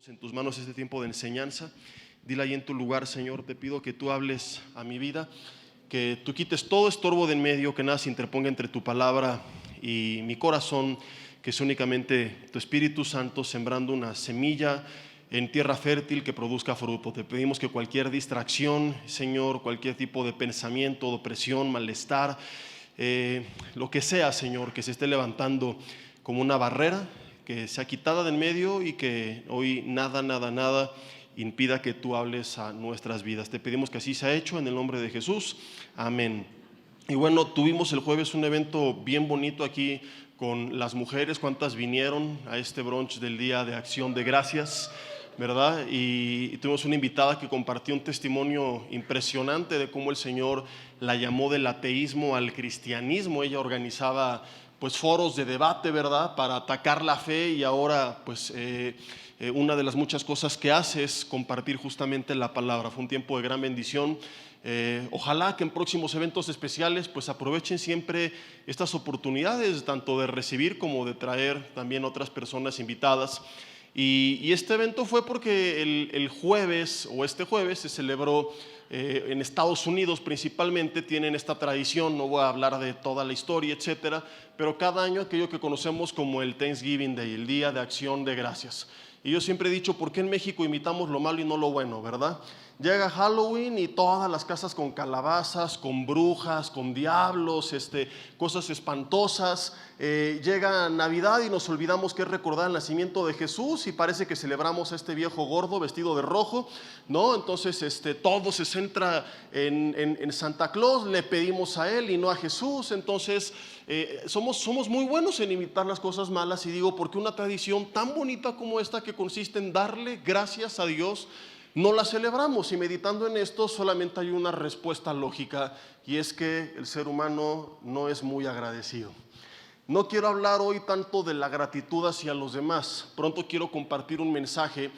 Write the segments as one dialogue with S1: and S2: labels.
S1: En tus manos este tiempo de enseñanza. Dile ahí en tu lugar, Señor, te pido que tú hables a mi vida, que tú quites todo estorbo de en medio, que nada se interponga entre tu palabra y mi corazón, que es únicamente tu Espíritu Santo sembrando una semilla en tierra fértil que produzca fruto. Te pedimos que cualquier distracción, Señor, cualquier tipo de pensamiento, depresión, malestar, lo que sea, Señor, que se esté levantando como una barrera, que sea quitada de en medio y que hoy nada impida que tú hables a nuestras vidas. Te pedimos que así sea hecho en el nombre de Jesús. Amén. Y bueno, tuvimos el jueves un evento bien bonito aquí con las mujeres. ¿Cuántas vinieron a este brunch del Día de Acción de Gracias? ¿Verdad? Y tuvimos una invitada que compartió un testimonio impresionante de cómo el Señor la llamó del ateísmo al cristianismo. Ella organizaba pues foros de debate, ¿verdad?, para atacar la fe, y ahora pues una de las muchas cosas que hace es compartir justamente la palabra. Fue un tiempo de gran bendición. Ojalá que en próximos eventos especiales pues aprovechen siempre estas oportunidades, tanto de recibir como de traer también otras personas invitadas. Y este evento fue porque el jueves o este jueves se celebró en Estados Unidos principalmente. Tienen esta tradición, no voy a hablar de toda la historia, etcétera, pero cada año aquello que conocemos como el Thanksgiving Day, el Día de Acción de Gracias. Y yo siempre he dicho, ¿por qué en México imitamos lo malo y no lo bueno, verdad? Llega Halloween y todas las casas con calabazas, con brujas, con diablos, cosas espantosas. Llega Navidad y nos olvidamos que es recordar el nacimiento de Jesús, y parece que celebramos a este viejo gordo vestido de rojo, ¿no? Entonces todo se centra en Santa Claus, le pedimos a él y no a Jesús. Entonces somos muy buenos en imitar las cosas malas, y digo, porque una tradición tan bonita como esta, que consiste en darle gracias a Dios, no la celebramos. Y meditando en esto, solamente hay una respuesta lógica, y es que el ser humano no es muy agradecido. No quiero hablar hoy tanto de la gratitud hacia los demás. Pronto quiero compartir un mensaje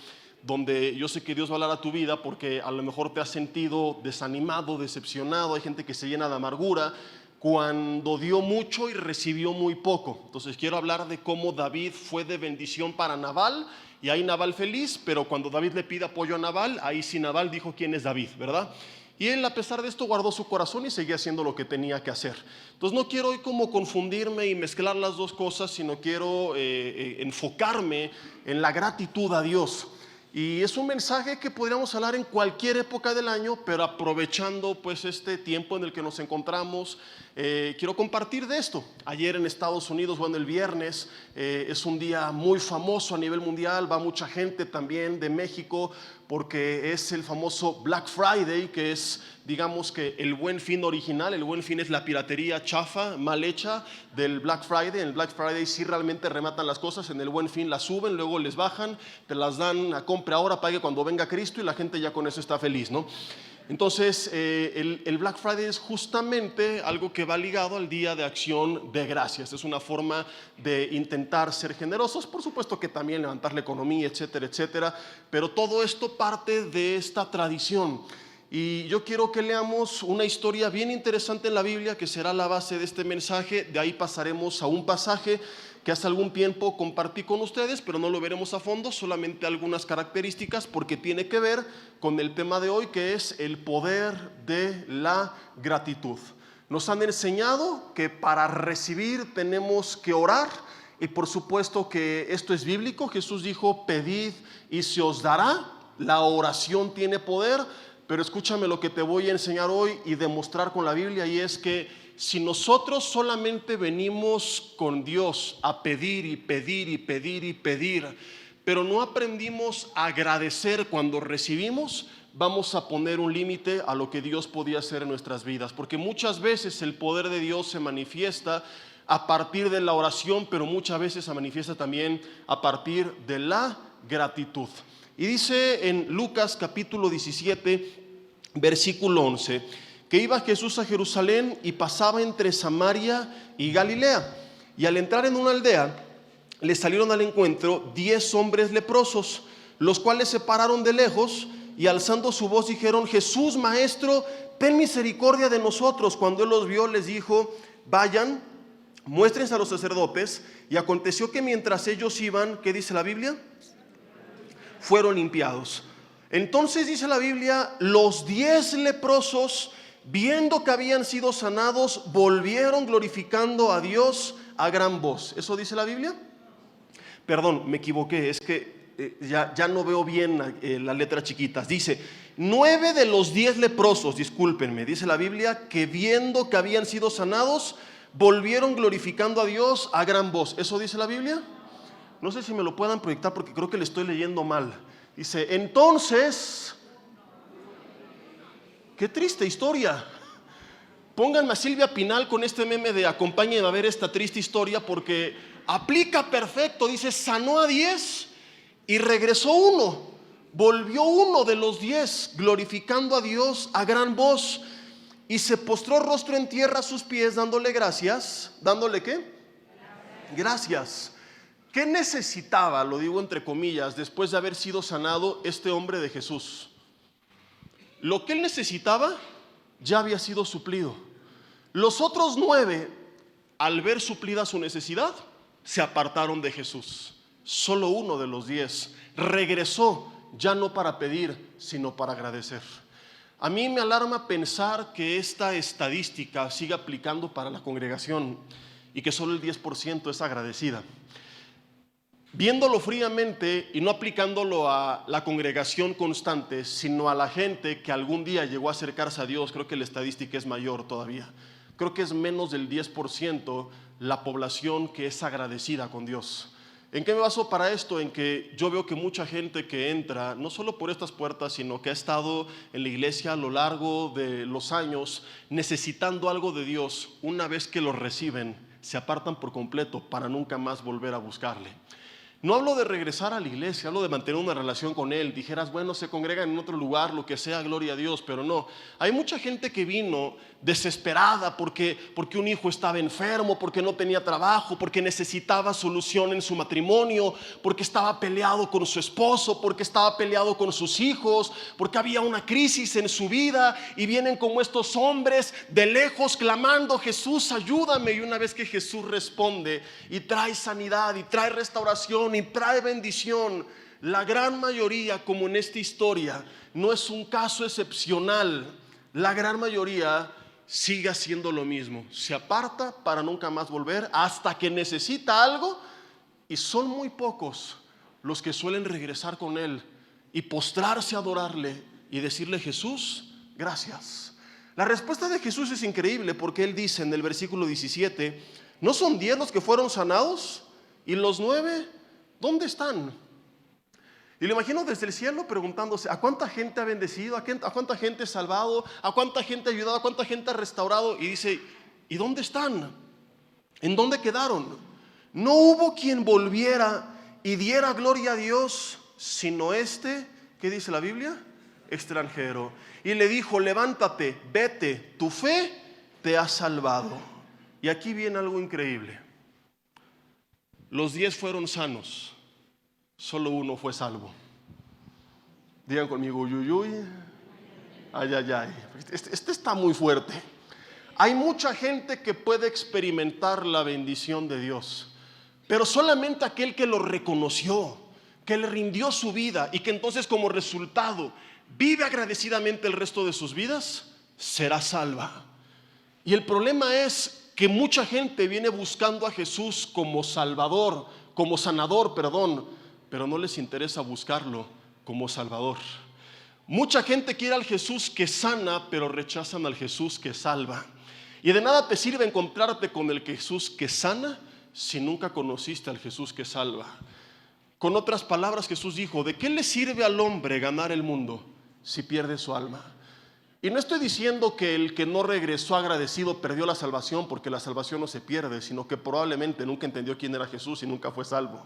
S1: donde yo sé que Dios va a hablar a tu vida, porque a lo mejor te has sentido desanimado, decepcionado. Hay gente que se llena de amargura cuando dio mucho y recibió muy poco. Entonces quiero hablar de cómo David fue de bendición para Nabal, y ahí Nabal feliz, pero cuando David le pide apoyo a Nabal, ahí sí Nabal dijo quién es David, ¿verdad? Y él, a pesar de esto, guardó su corazón y seguía haciendo lo que tenía que hacer. Entonces no quiero hoy como confundirme y mezclar las dos cosas, sino quiero enfocarme en la gratitud a Dios. Y es un mensaje que podríamos hablar en cualquier época del año, pero aprovechando pues este tiempo en el que nos encontramos, quiero compartir de esto. Ayer en Estados Unidos, bueno, el viernes, es un día muy famoso a nivel mundial. Va mucha gente también de México, porque es el famoso Black Friday, que es, digamos, que el Buen Fin original. El Buen Fin es la piratería chafa, mal hecha del Black Friday. En el Black Friday sí realmente rematan las cosas, en el Buen Fin las suben, luego les bajan, te las dan a compre ahora, pague cuando venga Cristo, y la gente ya con eso está feliz, ¿no? Entonces el Black Friday es justamente algo que va ligado al Día de Acción de Gracias. Es una forma de intentar ser generosos, por supuesto que también levantar la economía, etcétera, etcétera, pero todo esto parte de esta tradición. Y yo quiero que leamos una historia bien interesante en la Biblia, que será la base de este mensaje. De ahí pasaremos a un pasaje que hace algún tiempo compartí con ustedes, pero no lo veremos a fondo, solamente algunas características, porque tiene que ver con el tema de hoy, que es el poder de la gratitud. Nos han enseñado que para recibir tenemos que orar, y por supuesto que esto es bíblico. Jesús dijo: pedid y se os dará. La oración tiene poder, pero escúchame lo que te voy a enseñar hoy y demostrar con la Biblia, y es que si nosotros solamente venimos con Dios a pedir y pedir y pedir y pedir, pero no aprendimos a agradecer cuando recibimos, vamos a poner un límite a lo que Dios podía hacer en nuestras vidas. Porque muchas veces el poder de Dios se manifiesta a partir de la oración, pero muchas veces se manifiesta también a partir de la gratitud. Y dice en Lucas capítulo 17, versículo 11, que iba Jesús a Jerusalén y pasaba entre Samaria y Galilea. Y al entrar en una aldea, le salieron al encuentro 10 hombres leprosos, los cuales se pararon de lejos y alzando su voz dijeron: Jesús, Maestro, ten misericordia de nosotros. Cuando él los vio, les dijo: vayan, muéstrense a los sacerdotes. Y aconteció que mientras ellos iban, ¿qué dice la Biblia? fueron limpiados. Entonces dice la Biblia, los 10 leprosos, viendo que habían sido sanados, volvieron glorificando a Dios a gran voz. ¿Eso dice la Biblia? Perdón, me equivoqué, es que ya no veo bien las letras chiquitas. Dice, 9 de los 10 leprosos, discúlpenme, dice la Biblia, que viendo que habían sido sanados, volvieron glorificando a Dios a gran voz. ¿Eso dice la Biblia? No sé si me lo puedan proyectar porque creo que le estoy leyendo mal. Dice, entonces, qué triste historia. Pónganme a Silvia Pinal con este meme de acompáñenme a ver esta triste historia, porque aplica perfecto. Dice, sanó a 10 y regresó uno. Volvió uno de los 10 glorificando a Dios a gran voz y se postró rostro en tierra a sus pies dándole gracias. ¿Dándole qué? Gracias. ¿Qué necesitaba, lo digo entre comillas, después de haber sido sanado este hombre de Jesús? Lo que él necesitaba ya había sido suplido. Los otros 9, al ver suplida su necesidad, se apartaron de Jesús. Solo uno de los 10 regresó, ya no para pedir, sino para agradecer. A mí me alarma pensar que esta estadística sigue aplicando para la congregación y que solo el 10% es agradecida. Viéndolo fríamente y no aplicándolo a la congregación constante, sino a la gente que algún día llegó a acercarse a Dios, creo que la estadística es mayor todavía. Creo que es menos del 10% la población que es agradecida con Dios. ¿En qué me baso para esto? En que yo veo que mucha gente que entra, no solo por estas puertas, sino que ha estado en la iglesia a lo largo de los años necesitando algo de Dios, una vez que lo reciben, se apartan por completo para nunca más volver a buscarle. No hablo de regresar a la iglesia, hablo de mantener una relación con Él. Dijeras, bueno, se congregan en otro lugar, lo que sea, gloria a Dios, pero no. Hay mucha gente que vino desesperada porque un hijo estaba enfermo, porque no tenía trabajo, porque necesitaba solución en su matrimonio, porque estaba peleado con su esposo, porque estaba peleado con sus hijos, porque había una crisis en su vida y vienen como estos hombres de lejos clamando, Jesús, ayúdame. Y una vez que Jesús responde y trae sanidad y trae restauración y trae bendición, la gran mayoría, como en esta historia, no es un caso excepcional. La gran mayoría sigue haciendo lo mismo, se aparta para nunca más volver hasta que necesita algo, y son muy pocos los que suelen regresar con Él y postrarse a adorarle y decirle, Jesús, gracias. La respuesta de Jesús es increíble, porque Él dice en el versículo 17, ¿no son 10 los que fueron sanados? ¿Y los 9 dónde están? Y lo imagino desde el cielo preguntándose, ¿a cuánta gente ha bendecido? ¿A cuánta gente ha salvado? ¿A cuánta gente ha ayudado? ¿A cuánta gente ha restaurado? Y dice, ¿y dónde están? ¿En dónde quedaron? No hubo quien volviera y diera gloria a Dios, sino este, ¿qué dice la Biblia? Extranjero. Y le dijo, levántate, vete, tu fe te ha salvado. Y aquí viene algo increíble. Los 10 fueron sanos, solo uno fue salvo. Digan conmigo, uy, uy, uy. Ay, ay, ay. Este está muy fuerte. Hay mucha gente que puede experimentar la bendición de Dios, pero solamente aquel que lo reconoció, que le rindió su vida y que entonces como resultado vive agradecidamente el resto de sus vidas, será salva. Y el problema es que mucha gente viene buscando a Jesús como Salvador, como sanador, pero no les interesa buscarlo como Salvador. Mucha gente quiere al Jesús que sana, pero rechazan al Jesús que salva. Y de nada te sirve encontrarte con el Jesús que sana si nunca conociste al Jesús que salva. Con otras palabras, Jesús dijo, ¿de qué le sirve al hombre ganar el mundo si pierde su alma? Y no estoy diciendo que el que no regresó agradecido perdió la salvación, porque la salvación no se pierde, sino que probablemente nunca entendió quién era Jesús y nunca fue salvo.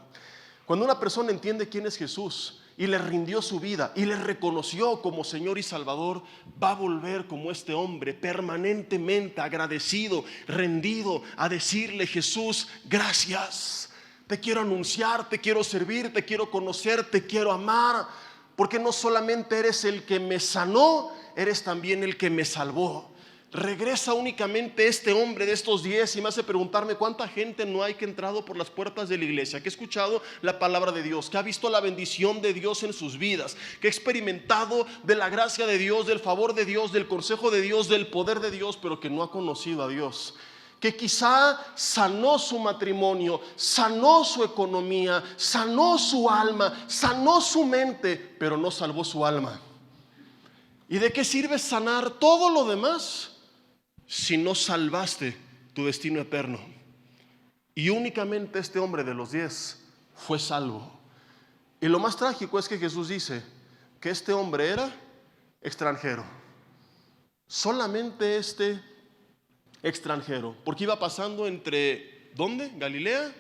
S1: Cuando una persona entiende quién es Jesús y le rindió su vida y le reconoció como Señor y Salvador, va a volver como este hombre permanentemente agradecido, rendido, a decirle, Jesús, gracias. Te quiero anunciar, te quiero servir, te quiero conocer, te quiero amar, porque no solamente eres el que me sanó, eres también el que me salvó. regresa únicamente este hombre de estos 10 y me hace preguntarme cuánta gente no hay que ha entrado por las puertas de la iglesia, que ha escuchado la palabra de Dios, que ha visto la bendición de Dios en sus vidas, que ha experimentado de la gracia de Dios, del favor de Dios, del consejo de Dios, del poder de Dios, pero que no ha conocido a Dios. Que quizá sanó su matrimonio, sanó su economía, sanó su alma, sanó su mente, pero no salvó su alma. ¿Y de qué sirve sanar todo lo demás si no salvaste tu destino eterno? Y únicamente este hombre de los 10 fue salvo. Y lo más trágico es que Jesús dice que este hombre era extranjero. Solamente este extranjero, porque iba pasando entre, ¿dónde? Galilea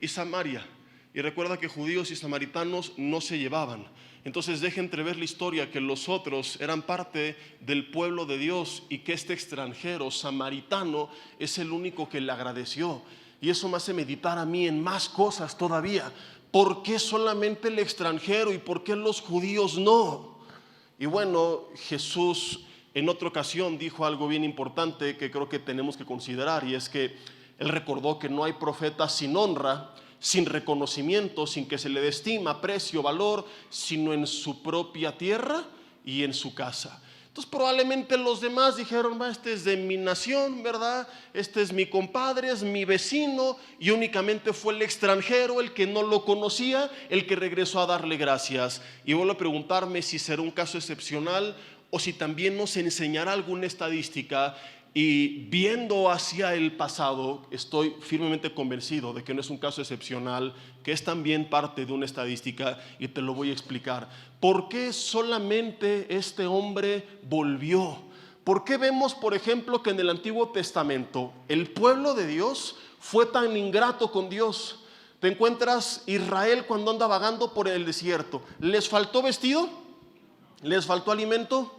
S1: y Samaria. Y recuerda que judíos y samaritanos no se llevaban. Entonces deja entrever la historia que los otros eran parte del pueblo de Dios y que este extranjero samaritano es el único que le agradeció. Y eso me hace meditar a mí en más cosas todavía. ¿Por qué solamente el extranjero y por qué los judíos no? Y bueno, Jesús en otra ocasión dijo algo bien importante que creo que tenemos que considerar, y es que Él recordó que no hay profeta sin honra, sin reconocimiento, sin que se le dé estima, precio, valor, sino en su propia tierra y en su casa. Entonces probablemente los demás dijeron, este es de mi nación, ¿verdad? Este es mi compadre, es mi vecino, y únicamente fue el extranjero, el que no lo conocía, el que regresó a darle gracias. Y vuelvo a preguntarme si será un caso excepcional o si también nos enseñará alguna estadística. Y viendo hacia el pasado, estoy firmemente convencido de que no es un caso excepcional, que es también parte de una estadística, y te lo voy a explicar. ¿Por qué solamente este hombre volvió? ¿Por qué vemos, por ejemplo, que en el Antiguo Testamento el pueblo de Dios fue tan ingrato con Dios? Te encuentras Israel cuando anda vagando por el desierto. ¿Les faltó vestido? ¿Les faltó alimento?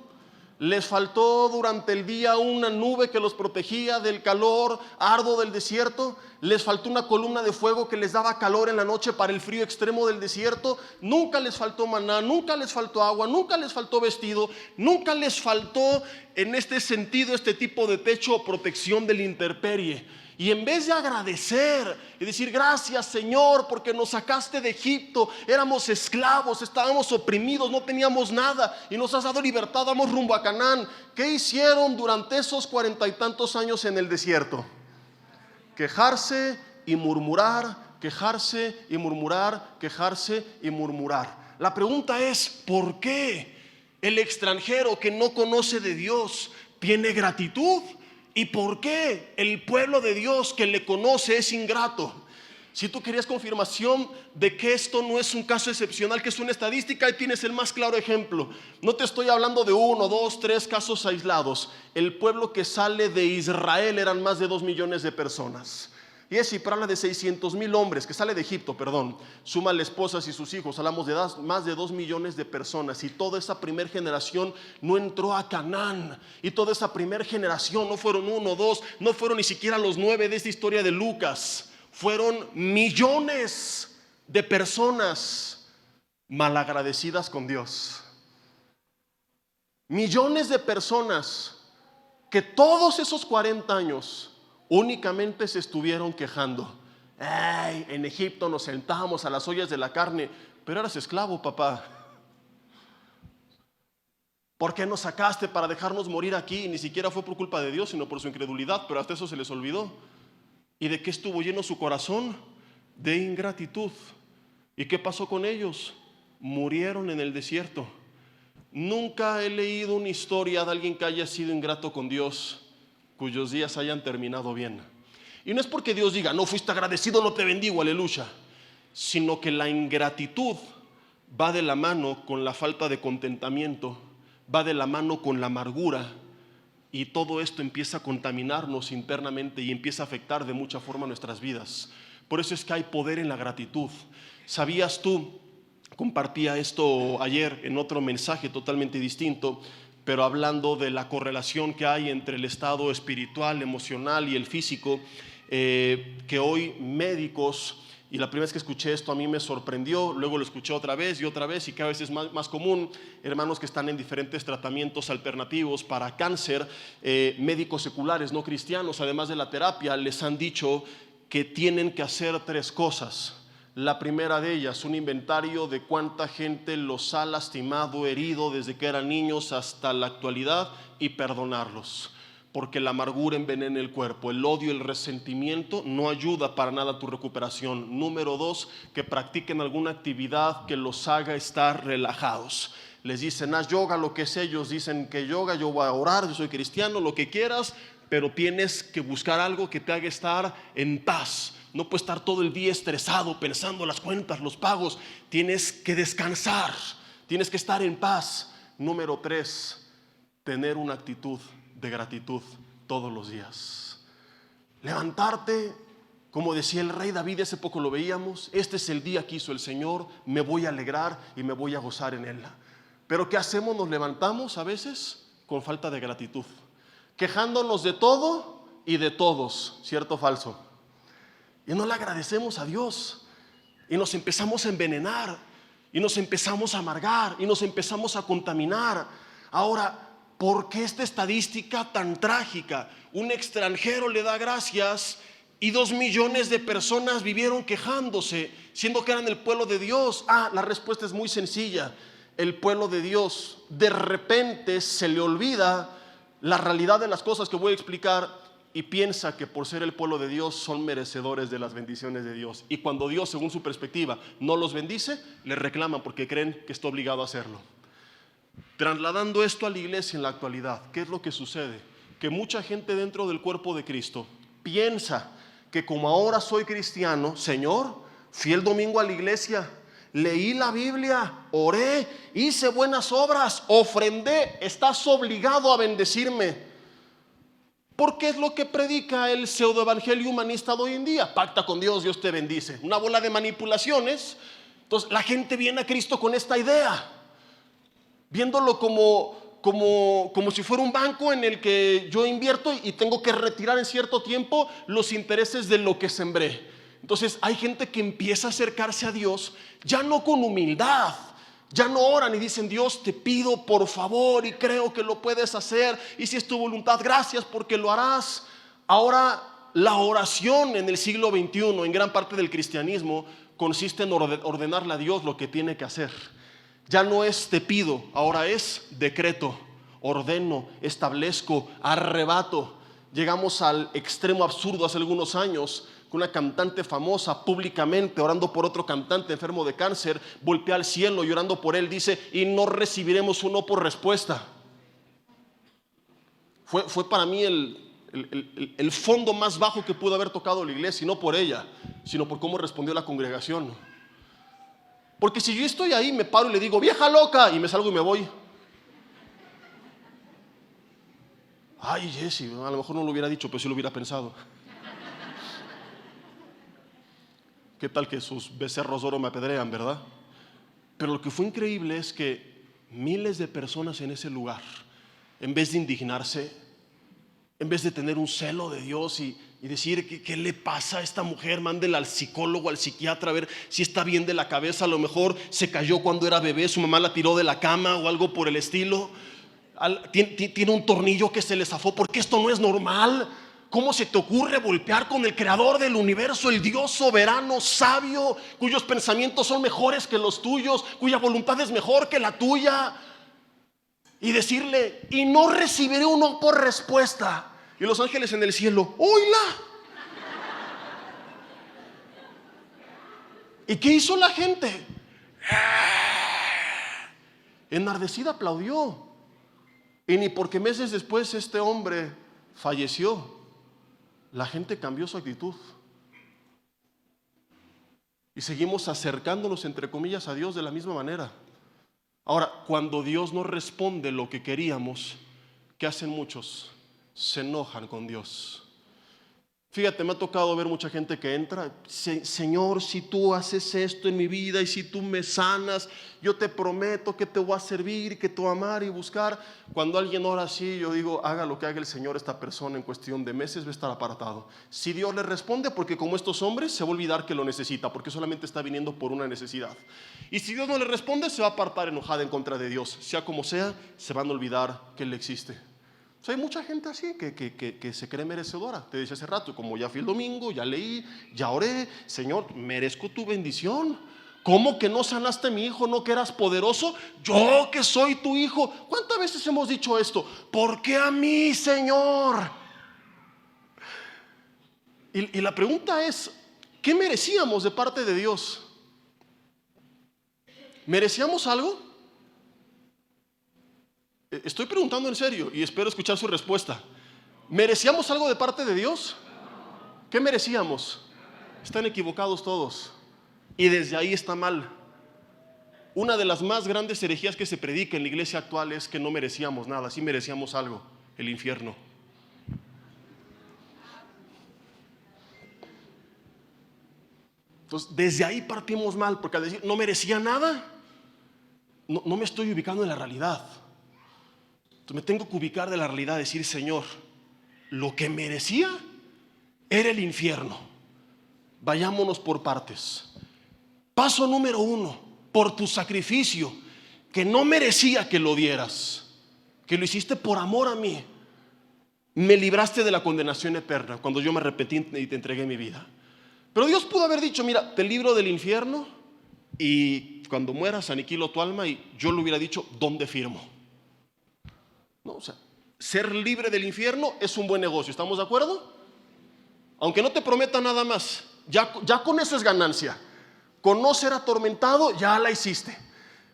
S1: Les faltó durante el día una nube que los protegía del calor arduo del desierto. Les faltó una columna de fuego que les daba calor en la noche para el frío extremo del desierto. Nunca les faltó maná, nunca les faltó agua, nunca les faltó vestido, nunca les faltó en este sentido este tipo de techo o protección de la intemperie. Y en vez de agradecer y decir gracias Señor porque nos sacaste de Egipto, éramos esclavos, estábamos oprimidos, no teníamos nada y nos has dado libertad, vamos rumbo a Canaán. ¿Qué hicieron durante esos 40 y tantos años en el desierto? Quejarse y murmurar, quejarse y murmurar, quejarse y murmurar. La pregunta es, ¿por qué el extranjero que no conoce de Dios tiene gratitud? ¿Y por qué el pueblo de Dios que le conoce es ingrato? Si tú querías confirmación de que esto no es un caso excepcional, que es una estadística, ahí tienes el más claro ejemplo. No te estoy hablando de 1, 2, 3 casos aislados. El pueblo que sale de Israel eran más de 2 millones de personas. Y es cifrarla de 600,000 hombres, que sale de Egipto, perdón. Súmale esposas y sus hijos, hablamos de más de 2 millones de personas. Y toda esa primera generación no entró a Canaán. Y toda esa primera generación no fueron 1, 2, no fueron ni siquiera los 9 de esta historia de Lucas. Fueron millones de personas malagradecidas con Dios. Millones de personas que todos esos 40 años únicamente se estuvieron quejando. Ay, en Egipto nos sentábamos a las ollas de la carne, pero eras esclavo, papá. ¿Por qué nos sacaste para dejarnos morir aquí? Ni siquiera fue por culpa de Dios, sino por su incredulidad, pero hasta eso se les olvidó. ¿Y de qué estuvo lleno su corazón? De ingratitud. ¿Y qué pasó con ellos? Murieron en el desierto. Nunca he leído una historia de alguien que haya sido ingrato con Dios cuyos días hayan terminado bien. Y no es porque Dios diga, no fuiste agradecido, no te bendigo, aleluya, sino que la ingratitud va de la mano con la falta de contentamiento, va de la mano con la amargura, y todo esto empieza a contaminarnos internamente y empieza a afectar de mucha forma nuestras vidas. Por eso es que hay poder en la gratitud. ¿Sabías tú? Compartía esto ayer en otro mensaje totalmente distinto, pero hablando de la correlación que hay entre el estado espiritual, emocional y el físico, que hoy médicos Y la primera vez que escuché esto a mí me sorprendió, luego lo escuché otra vez y cada vez es más común. Hermanos que están en diferentes tratamientos alternativos para cáncer, médicos seculares no cristianos, además de la terapia, les han dicho que tienen que hacer 3 cosas. La primera de ellas, un inventario de cuánta gente los ha lastimado, herido desde que eran niños hasta la actualidad y perdonarlos. Porque la amargura envenena el cuerpo, el odio, el resentimiento no ayuda para nada a tu recuperación. Número 2, que practiquen alguna actividad que los haga estar relajados. Les dicen, haz yoga, lo que sea, ellos dicen que yoga, yo voy a orar, yo soy cristiano, lo que quieras, pero tienes que buscar algo que te haga estar en paz. No puedes estar todo el día estresado pensando las cuentas, los pagos. Tienes que descansar, tienes que estar en paz. Número 3, tener una actitud de gratitud todos los días. Levantarte, como decía el rey David, hace poco lo veíamos, este es el día que hizo el Señor, me voy a alegrar y me voy a gozar en él. Pero ¿qué hacemos? Nos levantamos a veces con falta de gratitud, quejándonos de todo y de todos, ¿cierto o falso? Y no le agradecemos a Dios y nos empezamos a envenenar y nos empezamos a amargar y nos empezamos a contaminar. Ahora, ¿por qué esta estadística tan trágica? Un extranjero le da gracias y 2 millones de personas vivieron quejándose, siendo que eran el pueblo de Dios. La respuesta es muy sencilla. El pueblo de Dios de repente se le olvida la realidad de las cosas que voy a explicar y piensa que por ser el pueblo de Dios son merecedores de las bendiciones de Dios. Y cuando Dios, según su perspectiva, no los bendice, le reclaman porque creen que está obligado a hacerlo. Trasladando esto a la iglesia en la actualidad, ¿qué es lo que sucede? Que mucha gente dentro del cuerpo de Cristo piensa que como ahora soy cristiano, Señor, fui el domingo a la iglesia, leí la Biblia, oré, hice buenas obras, ofrendé, estás obligado a bendecirme. Porque es lo que predica el pseudoevangelio humanista de hoy en día. Pacta con Dios, Dios te bendice. Una bola de manipulaciones. Entonces la gente viene a Cristo con esta idea, viéndolo como si fuera un banco en el que yo invierto y tengo que retirar en cierto tiempo los intereses de lo que sembré. Entonces hay gente que empieza a acercarse a Dios ya no con humildad, ya no oran y dicen, Dios, te pido por favor y creo que lo puedes hacer y si es tu voluntad, gracias porque lo harás. Ahora la oración en el siglo XXI, en gran parte del cristianismo, consiste en ordenarle a Dios lo que tiene que hacer. Ya no es te pido, ahora es decreto, ordeno, establezco, arrebato. Llegamos al extremo absurdo hace algunos años, que una cantante famosa públicamente orando por otro cantante enfermo de cáncer, voltea al cielo y orando por él dice, y no recibiremos un no por respuesta. Fue para mí el fondo más bajo que pudo haber tocado la iglesia, y no por ella, sino por cómo respondió la congregación. Porque si yo estoy ahí, me paro y le digo, vieja loca, y me salgo y me voy. Ay, Jesse, a lo mejor no lo hubiera dicho, pero sí lo hubiera pensado. ¿Qué tal que sus becerros de oro me apedrean, verdad? Pero lo que fue increíble es que miles de personas en ese lugar, en vez de indignarse, en vez de tener un celo de Dios y decir, ¿qué le pasa a esta mujer? Mándela al psicólogo, al psiquiatra, a ver si está bien de la cabeza. A lo mejor se cayó cuando era bebé, su mamá la tiró de la cama o algo por el estilo. Tiene un tornillo que se le zafó, porque esto no es normal. ¿Cómo se te ocurre golpear con el creador del universo, el Dios soberano, sabio, cuyos pensamientos son mejores que los tuyos, cuya voluntad es mejor que la tuya? Y decirle, y no recibiré un no por respuesta. Y los ángeles en el cielo, ¡oíla! ¿Y qué hizo la gente? Enardecida aplaudió. Y ni porque meses después este hombre falleció, la gente cambió su actitud. Y seguimos acercándonos, entre comillas, a Dios de la misma manera. Ahora, cuando Dios no responde lo que queríamos, ¿qué hacen muchos? Se enojan con Dios. Fíjate, me ha tocado ver mucha gente que entra, Señor, si tú haces esto en mi vida y si tú me sanas, yo te prometo que te voy a servir, que te voy a amar y buscar. Cuando alguien ora así, yo digo, haga lo que haga el Señor, esta persona en cuestión de meses va a estar apartado. Si Dios le responde, porque como estos hombres, se va a olvidar que lo necesita, porque solamente está viniendo por una necesidad. Y si Dios no le responde, se va a apartar enojada en contra de Dios. Sea como sea, se van a olvidar que Él existe. O sea, hay mucha gente así que se cree merecedora. Te decía hace rato, como ya fui el domingo, ya leí, ya oré, Señor, merezco tu bendición. ¿Cómo que no sanaste a mi hijo? ¿No que eras poderoso? Yo que soy tu hijo. ¿Cuántas veces hemos dicho esto? ¿Por qué a mí, Señor? Y la pregunta es, ¿qué merecíamos de parte de Dios? ¿Merecíamos algo? Estoy preguntando en serio y espero escuchar su respuesta. ¿Merecíamos algo de parte de Dios? ¿Qué merecíamos? Están equivocados todos. Y desde ahí está mal. Una de las más grandes herejías que se predica en la iglesia actual es que no merecíamos nada, sí merecíamos algo, el infierno. Entonces, desde ahí partimos mal, porque al decir no merecía nada, no me estoy ubicando en la realidad. Entonces me tengo que ubicar de la realidad, decir, Señor, lo que merecía era el infierno. Vayámonos por partes. Paso número 1, por tu sacrificio, que no merecía que lo dieras, que lo hiciste por amor a mí, me libraste de la condenación eterna cuando yo me arrepentí y te entregué mi vida. Pero Dios pudo haber dicho, mira, te libro del infierno y cuando mueras aniquilo tu alma, y yo le hubiera dicho, ¿dónde firmo? No, o sea, ser libre del infierno es un buen negocio, ¿estamos de acuerdo? Aunque no te prometa nada más, ya con eso es ganancia. Con no ser atormentado ya la hiciste.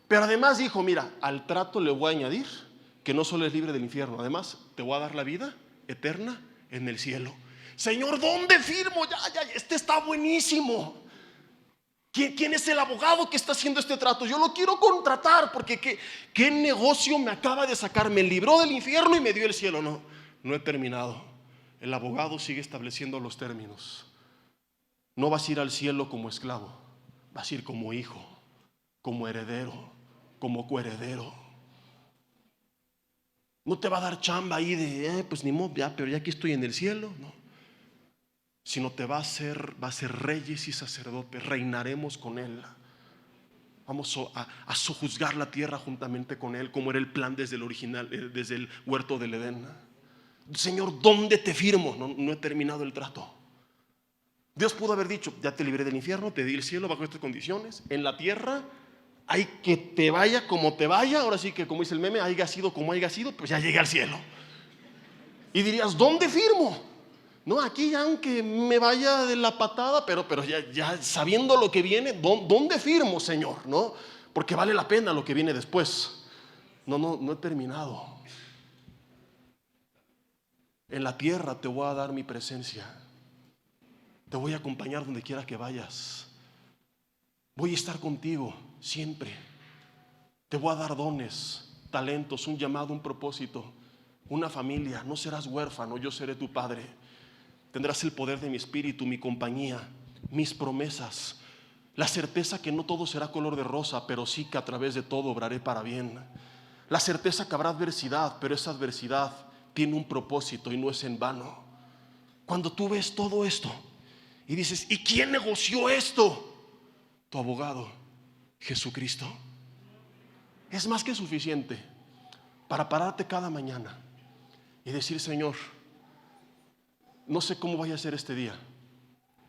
S1: Pero además dijo, mira, al trato le voy a añadir que no solo es libre del infierno, además te voy a dar la vida eterna en el cielo. Señor, ¿dónde firmo? Ya, este está buenísimo. ¿Quién es el abogado que está haciendo este trato? Yo lo quiero contratar porque ¿qué negocio me acaba de sacar? Me libró del infierno y me dio el cielo. No he terminado. El abogado sigue estableciendo los términos. No vas a ir al cielo como esclavo, vas a ir como hijo, como heredero, como coheredero. No te va a dar chamba ahí de, pues ni modo, pero ya aquí estoy en el cielo, no. Sino te va a ser reyes y sacerdotes, reinaremos con Él. Vamos a sojuzgar la tierra juntamente con Él, como era el plan desde el original, desde el huerto del Edén. Señor, ¿dónde te firmo? No he terminado el trato. Dios pudo haber dicho, ya te libré del infierno, te di el cielo bajo estas condiciones. En la tierra hay que te vaya como te vaya. Ahora sí que como dice el meme, haya sido como haya sido, pues ya llegué al cielo. Y dirías, ¿dónde firmo? No, aquí ya aunque me vaya de la patada, pero ya sabiendo lo que viene, ¿dónde firmo, Señor? ¿No? Porque vale la pena lo que viene después. No he terminado. En la tierra te voy a dar mi presencia. Te voy a acompañar donde quiera que vayas. Voy a estar contigo siempre. Te voy a dar dones, talentos, un llamado, un propósito, una familia. No serás huérfano, yo seré tu padre. Tendrás el poder de mi espíritu, mi compañía, mis promesas. La certeza que no todo será color de rosa, pero sí que a través de todo obraré para bien. La certeza que habrá adversidad, pero esa adversidad tiene un propósito y no es en vano. Cuando tú ves todo esto y dices, ¿y quién negoció esto? Tu abogado, Jesucristo. Es más que suficiente para pararte cada mañana y decir, Señor, no sé cómo vaya a ser este día,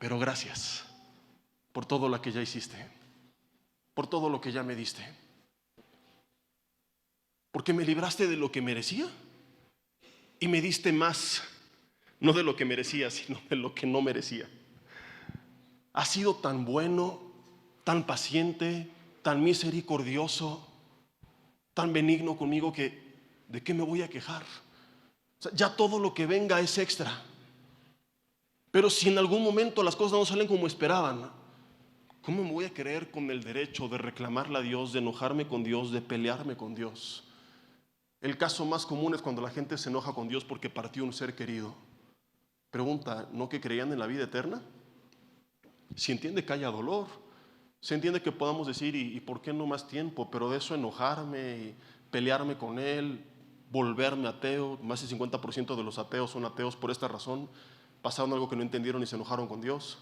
S1: pero gracias por todo lo que ya hiciste, por todo lo que ya me diste, porque me libraste de lo que merecía y me diste más, no de lo que merecía, sino de lo que no merecía. Has sido tan bueno, tan paciente, tan misericordioso, tan benigno conmigo que ¿de qué me voy a quejar? O sea, ya todo lo que venga es extra. Pero si en algún momento las cosas no salen como esperaban, ¿cómo me voy a creer con el derecho de reclamarle a Dios, de enojarme con Dios, de pelearme con Dios? El caso más común es cuando la gente se enoja con Dios porque partió un ser querido. Pregunta, ¿no que creían en la vida eterna? Se entiende que haya dolor, se entiende que podamos decir, ¿y por qué no más tiempo? Pero de eso enojarme y pelearme con él, volverme ateo. Más del 50% de los ateos son ateos por esta razón. Pasaron algo que no entendieron y se enojaron con Dios.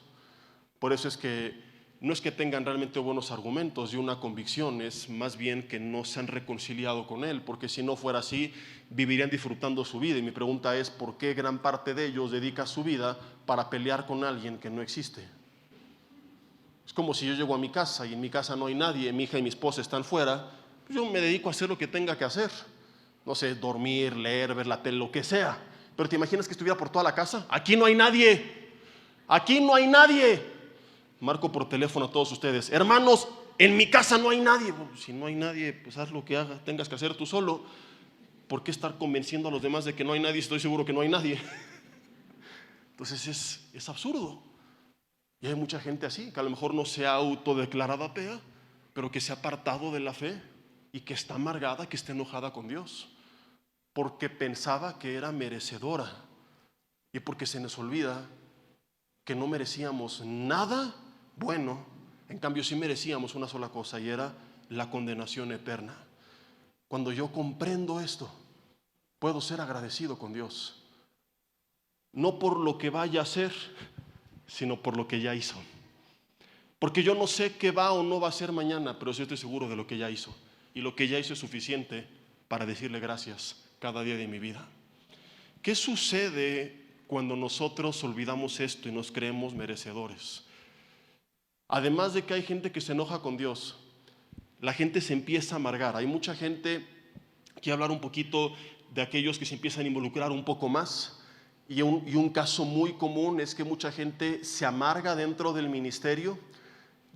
S1: Por eso es que no es que tengan realmente buenos argumentos y una convicción, es más bien que no se han reconciliado con Él, porque si no fuera así, vivirían disfrutando su vida. Y mi pregunta es, ¿por qué gran parte de ellos dedica su vida para pelear con alguien que no existe? Es como si yo llego a mi casa y en mi casa no hay nadie, mi hija y mi esposa están fuera, pues yo me dedico a hacer lo que tenga que hacer. No sé, dormir, leer, ver la tele, lo que sea. Pero ¿te imaginas que estuviera por toda la casa? Aquí no hay nadie. Aquí no hay nadie. Marco por teléfono a todos ustedes, hermanos, en mi casa no hay nadie. Bueno, si no hay nadie, pues haz lo que tengas que hacer tú solo. ¿Por qué estar convenciendo a los demás de que no hay nadie? Estoy seguro que no hay nadie. Entonces es absurdo. Y hay mucha gente así, que a lo mejor no se ha autodeclarado atea, pero que se ha apartado de la fe y que está amargada, que está enojada con Dios, porque pensaba que era merecedora y porque se nos olvida que no merecíamos nada bueno, en cambio sí merecíamos una sola cosa, y era la condenación eterna. Cuando yo comprendo esto, puedo ser agradecido con Dios, no por lo que vaya a hacer, sino por lo que ya hizo. Porque yo no sé qué va o no va a hacer mañana, pero sí estoy seguro de lo que ya hizo, y lo que ya hizo es suficiente para decirle gracias cada día de mi vida. ¿Qué sucede cuando nosotros olvidamos esto y nos creemos merecedores? Además de que hay gente que se enoja con Dios, la gente se empieza a amargar. Hay mucha gente, quiero hablar un poquito de aquellos que se empiezan a involucrar un poco más, y un caso muy común es que mucha gente se amarga dentro del ministerio.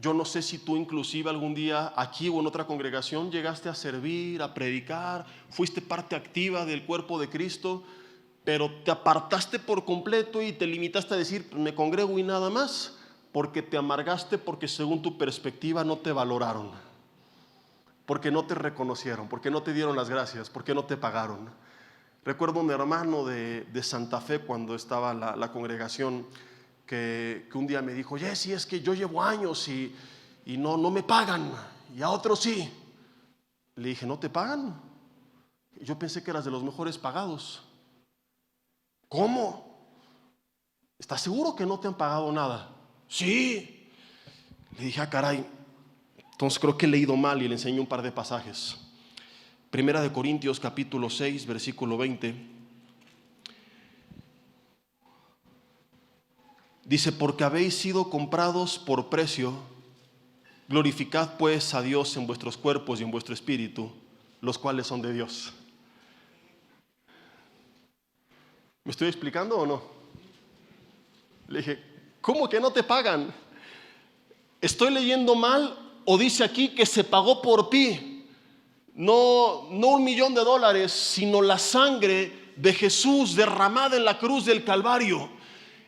S1: Yo no sé si tú inclusive algún día aquí o en otra congregación llegaste a servir, a predicar, fuiste parte activa del cuerpo de Cristo, pero te apartaste por completo y te limitaste a decir, me congrego y nada más, porque te amargaste, porque según tu perspectiva no te valoraron, porque no te reconocieron, porque no te dieron las gracias, porque no te pagaron. Recuerdo un hermano de Santa Fe cuando estaba la congregación que un día me dijo, Jesse, es que yo llevo años y no me pagan, y a otros sí. Le dije, ¿no te pagan? Yo pensé que eras de los mejores pagados. ¿Cómo? ¿Estás seguro que no te han pagado nada? Sí. Le dije, caray, entonces creo que he leído mal, y le enseñé un par de pasajes. Primera de Corintios capítulo 6, versículo 20. Dice, porque habéis sido comprados por precio, glorificad pues a Dios en vuestros cuerpos y en vuestro espíritu, los cuales son de Dios. ¿Me estoy explicando o no? Le dije, ¿cómo que no te pagan? ¿Estoy leyendo mal o dice aquí que se pagó por ti? No $1,000,000, sino la sangre de Jesús derramada en la cruz del Calvario.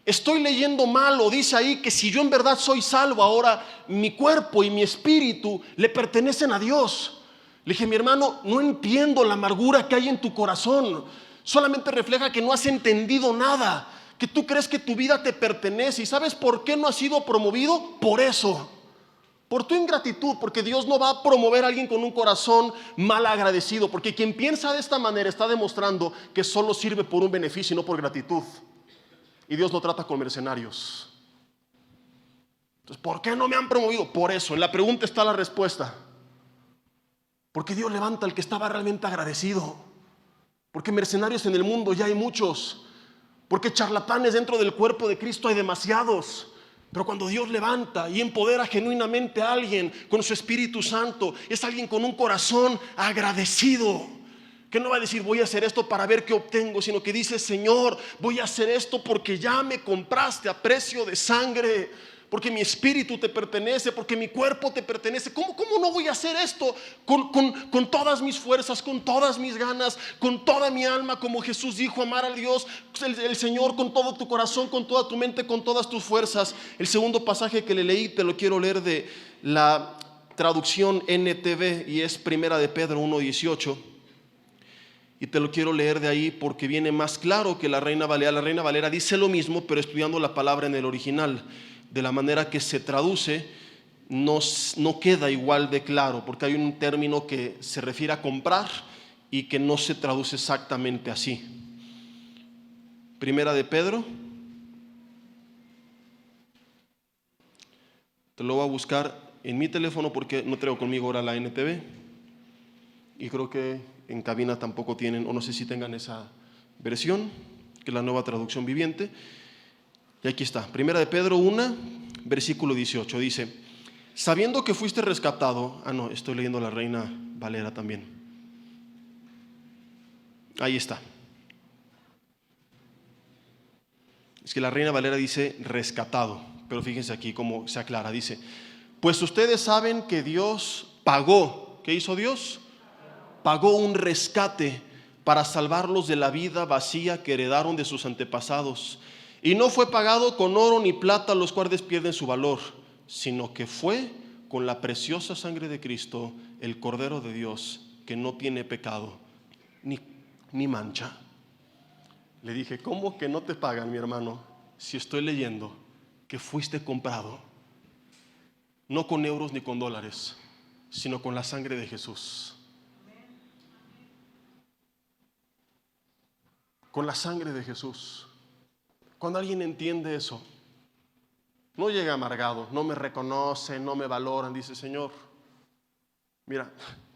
S1: ¿Estoy leyendo mal o dice ahí que si yo en verdad soy salvo, ahora mi cuerpo y mi espíritu le pertenecen a Dios? Le dije, mi hermano, no entiendo la amargura que hay en tu corazón. Solamente refleja que no has entendido nada, que tú crees que tu vida te pertenece. ¿Y sabes por qué no has sido promovido? Por eso, por tu ingratitud, porque Dios no va a promover a alguien con un corazón mal agradecido, porque quien piensa de esta manera está demostrando que solo sirve por un beneficio y no por gratitud. Y Dios no trata con mercenarios. Entonces, ¿por qué no me han promovido? Por eso, en la pregunta está la respuesta. Porque Dios levanta al que estaba realmente agradecido. Porque mercenarios en el mundo ya hay muchos. Porque charlatanes dentro del cuerpo de Cristo hay demasiados. Pero cuando Dios levanta y empodera genuinamente a alguien con su Espíritu Santo, es alguien con un corazón agradecido, que no va a decir voy a hacer esto para ver qué obtengo, sino que dice, Señor, voy a hacer esto porque ya me compraste a precio de sangre, porque mi espíritu te pertenece, porque mi cuerpo te pertenece. ¿Cómo no voy a hacer esto con todas mis fuerzas, con todas mis ganas, con toda mi alma? Como Jesús dijo, amar a Dios, el Señor, con todo tu corazón, con toda tu mente, con todas tus fuerzas. El segundo pasaje que le leí te lo quiero leer de la traducción NTV, y es Primera de Pedro 1:18. Y te lo quiero leer de ahí porque viene más claro que la Reina Valera. La Reina Valera dice lo mismo, pero estudiando la palabra en el original. De la manera que se traduce, no queda igual de claro, porque hay un término que se refiere a comprar y que no se traduce exactamente así. Primera de Pedro. Te lo voy a buscar en mi teléfono porque no traigo conmigo ahora la NTV. Y creo que en cabina tampoco tienen, o no sé si tengan esa versión, que es la Nueva Traducción Viviente. Y aquí está, Primera de Pedro 1, versículo 18, dice: sabiendo que fuiste rescatado. No, estoy leyendo la Reina Valera también. Ahí está. Es que la Reina Valera dice rescatado, pero fíjense aquí cómo se aclara. Dice: pues ustedes saben que Dios pagó. ¿Qué hizo Dios? Pagó un rescate para salvarlos de la vida vacía que heredaron de sus antepasados. Y no fue pagado con oro ni plata, los cuales pierden su valor, sino que fue con la preciosa sangre de Cristo, el Cordero de Dios, que no tiene pecado ni mancha. Le dije: ¿cómo que no te pagan, mi hermano? Si estoy leyendo que fuiste comprado, no con euros ni con dólares, sino con la sangre de Jesús. Con la sangre de Jesús. Cuando alguien entiende eso, no llega amargado, no me reconocen, no me valoran, dice: Señor, mira,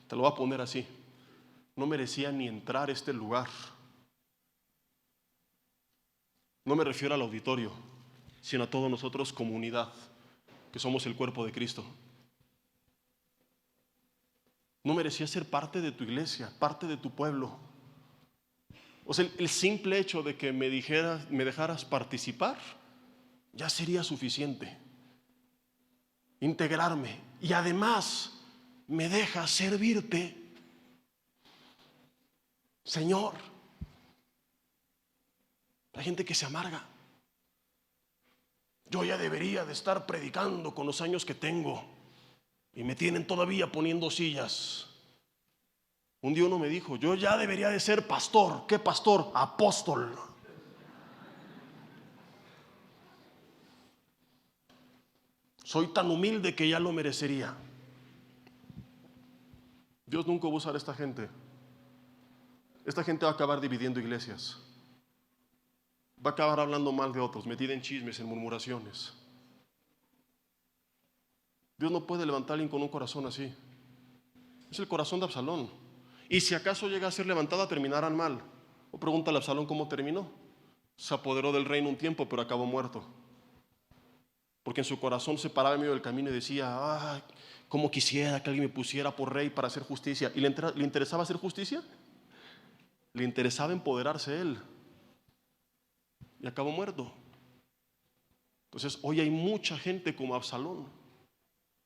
S1: te lo voy a poner así, no merecía ni entrar a este lugar. No me refiero al auditorio, sino a todos nosotros, comunidad, que somos el cuerpo de Cristo. No merecía ser parte de tu iglesia, parte de tu pueblo. O sea, el simple hecho de que me dejaras participar ya sería suficiente. Integrarme, y además me dejas servirte. Señor, la gente que se amarga. Yo ya debería de estar predicando con los años que tengo y me tienen todavía poniendo sillas. Un día uno me dijo: yo ya debería de ser pastor. ¿Qué pastor? Apóstol. Soy tan humilde que ya lo merecería. Dios nunca va a usar a esta gente. Esta gente va a acabar dividiendo iglesias. Va a acabar hablando mal de otros, metida en chismes, en murmuraciones. Dios no puede levantar a alguien con un corazón así. Es el corazón de Absalón. Y si acaso llega a ser levantada, terminarán mal. O pregúntale a Absalón cómo terminó. Se apoderó del reino un tiempo, pero acabó muerto. Porque en su corazón se paraba en medio del camino y decía: cómo quisiera que alguien me pusiera por rey para hacer justicia. ¿Y le interesaba hacer justicia? Le interesaba empoderarse él. Y acabó muerto. Entonces hoy hay mucha gente como Absalón.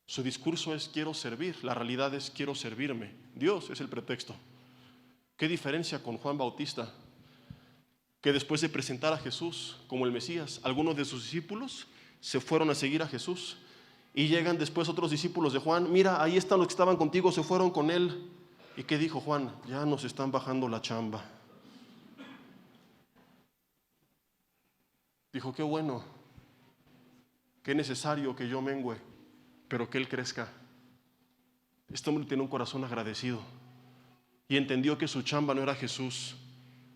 S1: Su discurso es: quiero servir. La realidad es: quiero servirme. Dios es el pretexto. ¿Qué diferencia con Juan Bautista? Que después de presentar a Jesús como el Mesías, algunos de sus discípulos se fueron a seguir a Jesús. Y llegan después otros discípulos de Juan: mira, ahí están los que estaban contigo, se fueron con él. ¿Y qué dijo Juan? Ya nos están bajando la chamba. Dijo: qué bueno, qué necesario que yo mengüe, pero que él crezca. Este hombre tiene un corazón agradecido y entendió que su chamba no era Jesús,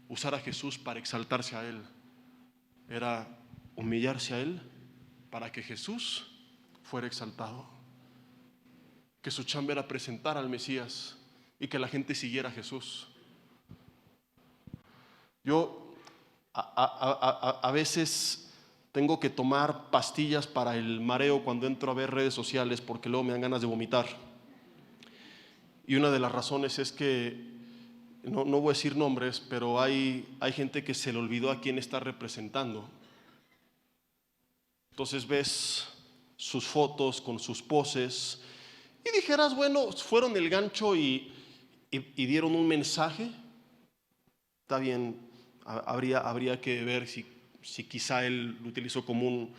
S1: usar a Jesús para exaltarse a él, era humillarse a él para que Jesús fuera exaltado. Que su chamba era presentar al Mesías y que la gente siguiera a Jesús. Yo a veces tengo que tomar pastillas para el mareo cuando entro a ver redes sociales, porque luego me dan ganas de vomitar. Y una de las razones es que, no voy a decir nombres, pero hay gente que se le olvidó a quién está representando. Entonces ves sus fotos con sus poses y dijeras: bueno, fueron el gancho y dieron un mensaje. Está bien, habría que ver si quizá él lo utilizó como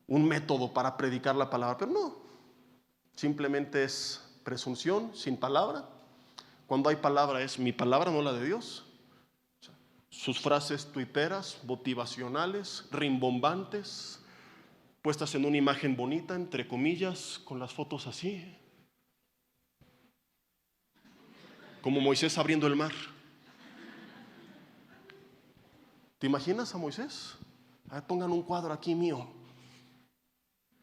S1: un método para predicar la palabra, pero no, simplemente es presunción sin palabra. Cuando hay palabra es mi palabra, no la de Dios. Sus frases tuiteras, motivacionales, rimbombantes, puestas en una imagen bonita, entre comillas, con las fotos así, como Moisés abriendo el mar. ¿Te imaginas a Moisés? A ver, pongan un cuadro aquí mío.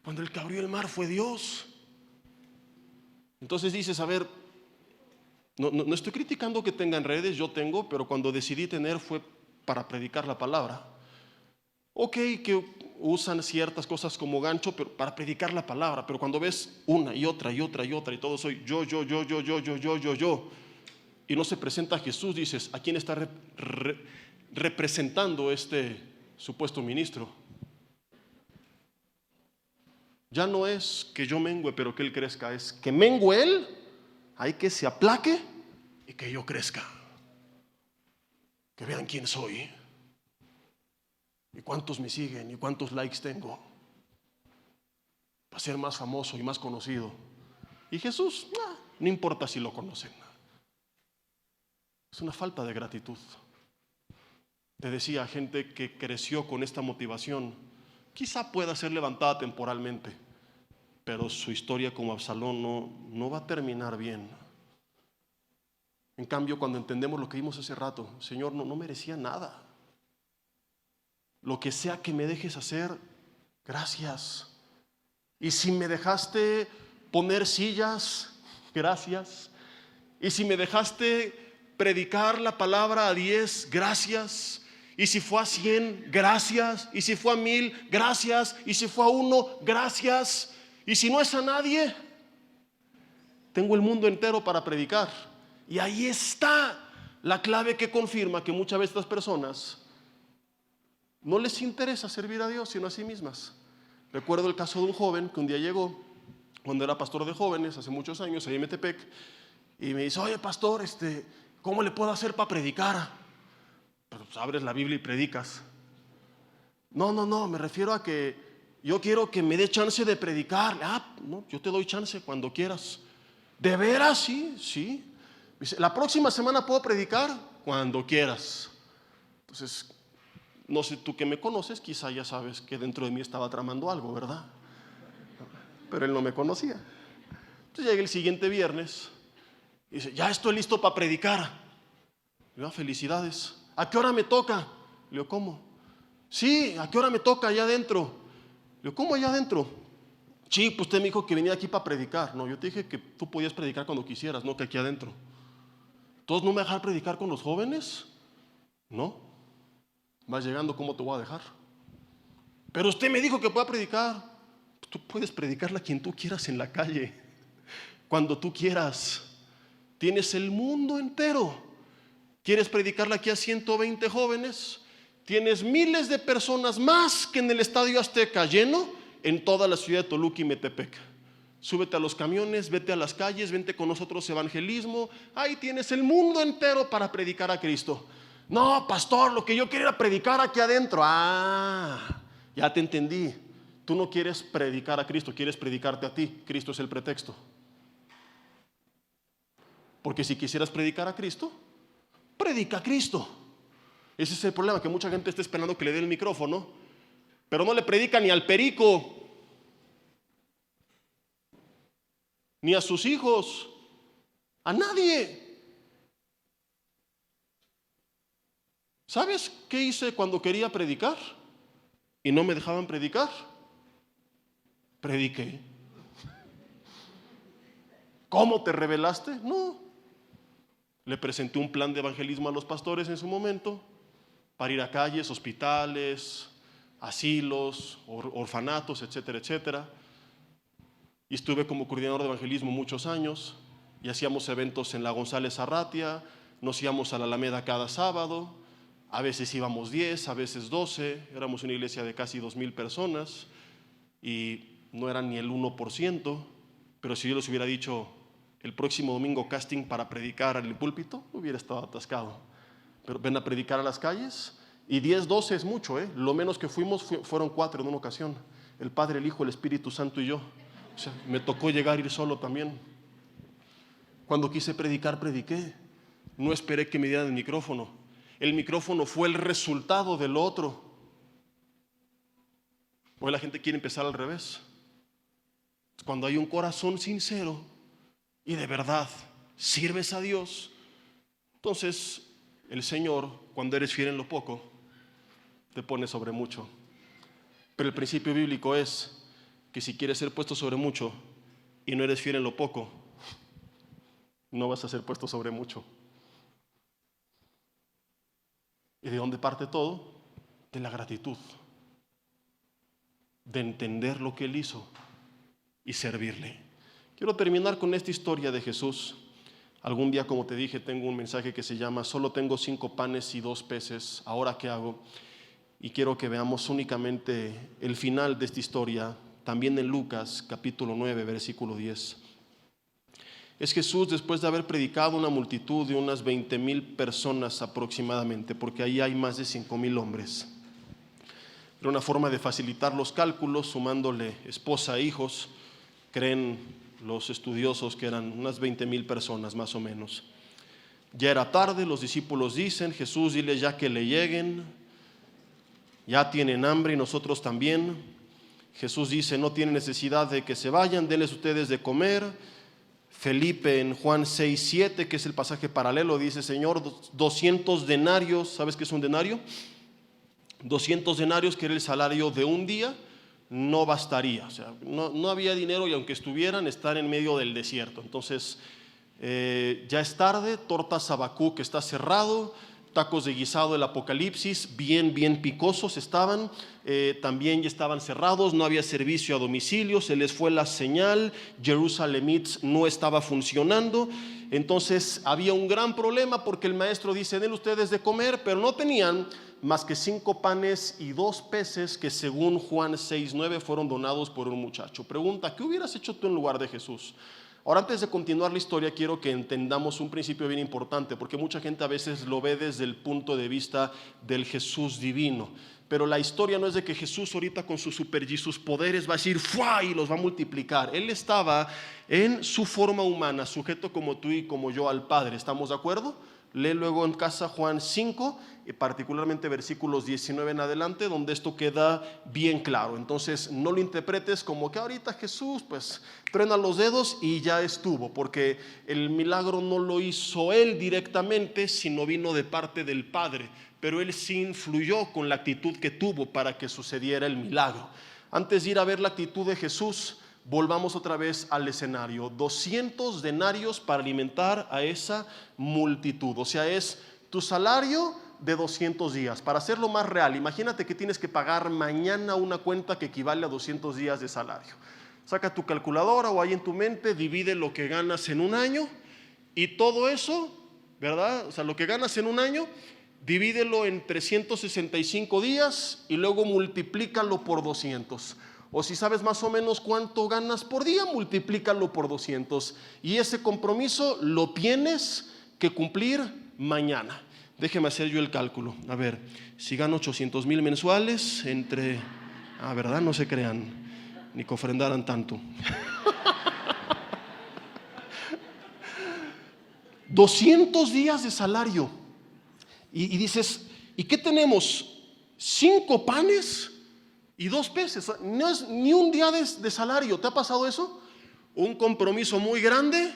S1: Cuando el que abrió el mar fue Dios. Entonces dices, a ver, no estoy criticando que tengan redes, yo tengo, pero cuando decidí tener fue para predicar la palabra. Ok, que usan ciertas cosas como gancho, pero para predicar la palabra. Pero cuando ves una y otra y otra y otra y todo soy yo, y no se presenta a Jesús, dices, ¿a quién está representando este supuesto ministro? Ya no es que yo mengüe pero que él crezca, es que mengue él, hay que se aplaque y que yo crezca. Que vean quién soy y cuántos me siguen y cuántos likes tengo para ser más famoso y más conocido. Y Jesús, no importa si lo conocen. Es una falta de gratitud. Te decía, gente que creció con esta motivación quizá pueda ser levantada temporalmente, pero su historia como Absalón no va a terminar bien. En cambio, cuando entendemos lo que vimos hace rato, Señor, no merecía nada. Lo que sea que me dejes hacer, gracias. Y si me dejaste poner sillas, gracias. Y si me dejaste predicar la palabra a 10, gracias. Y si fue a 100, gracias. Y si fue a 1000, gracias. Y si fue a 1, gracias. Y si no es a nadie, tengo el mundo entero para predicar. Y ahí está la clave que confirma que muchas veces estas personas no les interesa servir a Dios sino a sí mismas. Recuerdo el caso de un joven que un día llegó, cuando era pastor de jóvenes, hace muchos años, ahí en Metepec, y me dice, oye pastor, ¿cómo le puedo hacer para predicar? Pues abres la Biblia y predicas. No, me refiero a que yo quiero que me dé chance de predicar. No, yo te doy chance cuando quieras. ¿De veras? Sí. Dice, ¿la próxima semana puedo predicar? Cuando quieras. Entonces, no sé, tú que me conoces, quizá ya sabes que dentro de mí estaba tramando algo, ¿verdad? Pero él no me conocía. Entonces llegué el siguiente viernes y dice, ya estoy listo para predicar. Le digo, felicidades. ¿A qué hora me toca? Le digo, ¿cómo? Sí, ¿a qué hora me toca allá adentro? Le digo, ¿cómo allá adentro? Sí, pues usted me dijo que venía aquí para predicar. No, yo te dije que tú podías predicar cuando quisieras, no que aquí adentro. ¿Todos no me dejan predicar con los jóvenes? No. Vas llegando, ¿cómo te voy a dejar? Pero usted me dijo que pueda predicar. Tú puedes predicarla a quien tú quieras en la calle, cuando tú quieras. Tienes el mundo entero. ¿Quieres predicarla aquí a 120 jóvenes? Tienes miles de personas más que en el Estadio Azteca lleno en toda la ciudad de Toluca y Metepec. Súbete a los camiones, vete a las calles, vente con nosotros evangelismo. Ahí tienes el mundo entero para predicar a Cristo. No, pastor, lo que yo quiero era predicar aquí adentro. Ya te entendí. Tú no quieres predicar a Cristo, quieres predicarte a ti. Cristo es el pretexto. Porque si quisieras predicar a Cristo, predica a Cristo. Ese es el problema, que mucha gente está esperando que le dé el micrófono, pero no le predica ni al perico, ni a sus hijos, a nadie. ¿Sabes qué hice cuando quería predicar y no me dejaban predicar? Prediqué. ¿Cómo te rebelaste? No. Le presenté un plan de evangelismo a los pastores en su momento para ir a calles, hospitales, asilos, orfanatos, etcétera, etcétera. Y estuve como coordinador de evangelismo muchos años y hacíamos eventos en la González Arratia, nos íbamos a la Alameda cada sábado, a veces íbamos 10, a veces 12, éramos una iglesia de casi 2,000 personas y no eran ni el 1%, pero si yo les hubiera dicho el próximo domingo casting para predicar en el púlpito, hubiera estado atascado. Pero ven a predicar a las calles y 10, 12 es mucho, Lo menos que fueron 4 en una ocasión, el Padre, el Hijo, el Espíritu Santo y yo. O sea, me tocó ir solo también. Cuando quise predicar, prediqué. No esperé que me dieran el micrófono. El micrófono fue el resultado del otro. Hoy la gente quiere empezar al revés. Cuando hay un corazón sincero y de verdad sirves a Dios, entonces el Señor, cuando eres fiel en lo poco, te pone sobre mucho. Pero el principio bíblico es que si quieres ser puesto sobre mucho y no eres fiel en lo poco, no vas a ser puesto sobre mucho. ¿Y de dónde parte todo? De la gratitud, de entender lo que Él hizo y servirle. Quiero terminar con esta historia de Jesús. Algún día, como te dije, tengo un mensaje que se llama Solo tengo 5 panes y 2 peces, ¿ahora qué hago? Y quiero que veamos únicamente el final de esta historia, también en Lucas capítulo 9, versículo 10. Es Jesús después de haber predicado una multitud de unas 20,000 personas aproximadamente, porque ahí hay más de 5,000 hombres. Era una forma de facilitar los cálculos, sumándole esposa e hijos. Creen los estudiosos que eran unas 20,000 personas más o menos. Ya era tarde, los discípulos dicen: Jesús, dile ya que le lleguen, ya tienen hambre y nosotros también. Jesús dice: no tienen necesidad de que se vayan, denles ustedes de comer. Felipe en Juan 6:7, que es el pasaje paralelo, dice: Señor, 200 denarios, ¿sabes qué es un denario? 200 denarios, que era el salario de un día, no bastaría. O sea, no había dinero, y aunque estuvieran, están en medio del desierto. Entonces, ya es tarde, tortas Habacuc que está cerrado, tacos de guisado del Apocalipsis, bien picosos estaban, también ya estaban cerrados, no había servicio a domicilio, se les fue la señal, Jerusalem Eats no estaba funcionando. Entonces había un gran problema, porque el maestro dice: den ustedes de comer, pero no tenían más que 5 panes y 2 peces, que según Juan 6:9 fueron donados por un muchacho. Pregunta: ¿qué hubieras hecho tú en lugar de Jesús? Ahora, antes de continuar la historia, quiero que entendamos un principio bien importante, porque mucha gente a veces lo ve desde el punto de vista del Jesús divino. Pero la historia no es de que Jesús ahorita con sus super Jesús poderes va a decir ¡fua! Y los va a multiplicar. Él estaba en su forma humana, sujeto como tú y como yo al Padre. ¿Estamos de acuerdo? Lee luego en casa Juan 5, y particularmente versículos 19 en adelante, donde esto queda bien claro. Entonces no lo interpretes como que ahorita Jesús pues truena los dedos y ya estuvo, porque el milagro no lo hizo Él directamente, sino vino de parte del Padre. Pero Él sí influyó con la actitud que tuvo para que sucediera el milagro. Antes de ir a ver la actitud de Jesús, volvamos otra vez al escenario. 200 denarios para alimentar a esa multitud. O sea, es tu salario de 200 días. Para hacerlo más real, imagínate que tienes que pagar mañana una cuenta que equivale a 200 días de salario. Saca tu calculadora o ahí en tu mente, divide lo que ganas en un año, y todo eso, ¿verdad? O sea, lo que ganas en un año, divídelo en 365 días y luego multiplícalo por 200. O si sabes más o menos cuánto ganas por día, multiplícalo por 200. Y ese compromiso lo tienes que cumplir mañana. Déjeme hacer yo el cálculo. A ver, si gano 800,000 mensuales entre... ¿verdad? No se crean, ni que ofrendaran tanto. 200 días de salario. Y dices, ¿y qué tenemos? 5 panes y 2 peces. No es ni un día de salario. ¿Te ha pasado eso? Un compromiso muy grande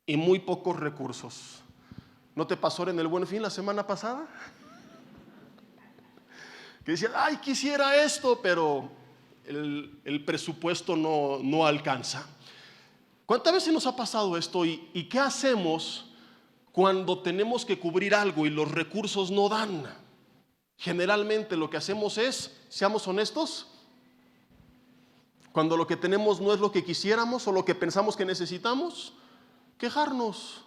S1: y muy pocos recursos. ¿No te pasó en el Buen Fin la semana pasada? Que decían, ay, quisiera esto, pero el presupuesto no alcanza. ¿Cuántas veces nos ha pasado esto? ¿Y qué hacemos cuando tenemos que cubrir algo y los recursos no dan? Generalmente lo que hacemos es, seamos honestos, cuando lo que tenemos no es lo que quisiéramos o lo que pensamos que necesitamos, quejarnos.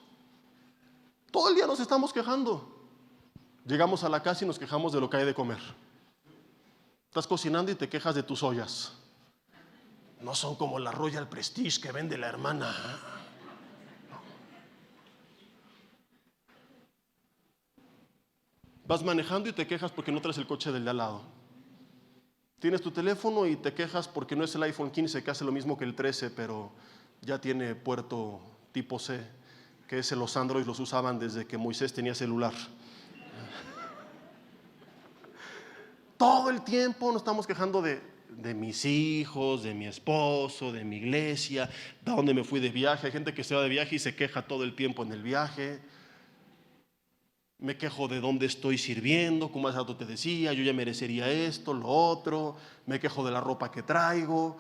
S1: Todo el día nos estamos quejando. Llegamos a la casa y nos quejamos de lo que hay de comer. Estás cocinando y te quejas de tus ollas. No son como la Royal Prestige que vende la hermana. Vas manejando y te quejas porque no traes el coche del de al lado. Tienes tu teléfono y te quejas porque no es el iPhone 15 que hace lo mismo que el 13, pero ya tiene puerto tipo C. que ese los Android los usaban desde que Moisés tenía celular. Todo el tiempo nos estamos quejando de mis hijos, de mi esposo, de mi iglesia, de dónde me fui de viaje. Hay gente que se va de viaje y se queja todo el tiempo en el viaje. Me quejo de dónde estoy sirviendo, como hace rato te decía, yo ya merecería esto, lo otro. Me quejo de la ropa que traigo.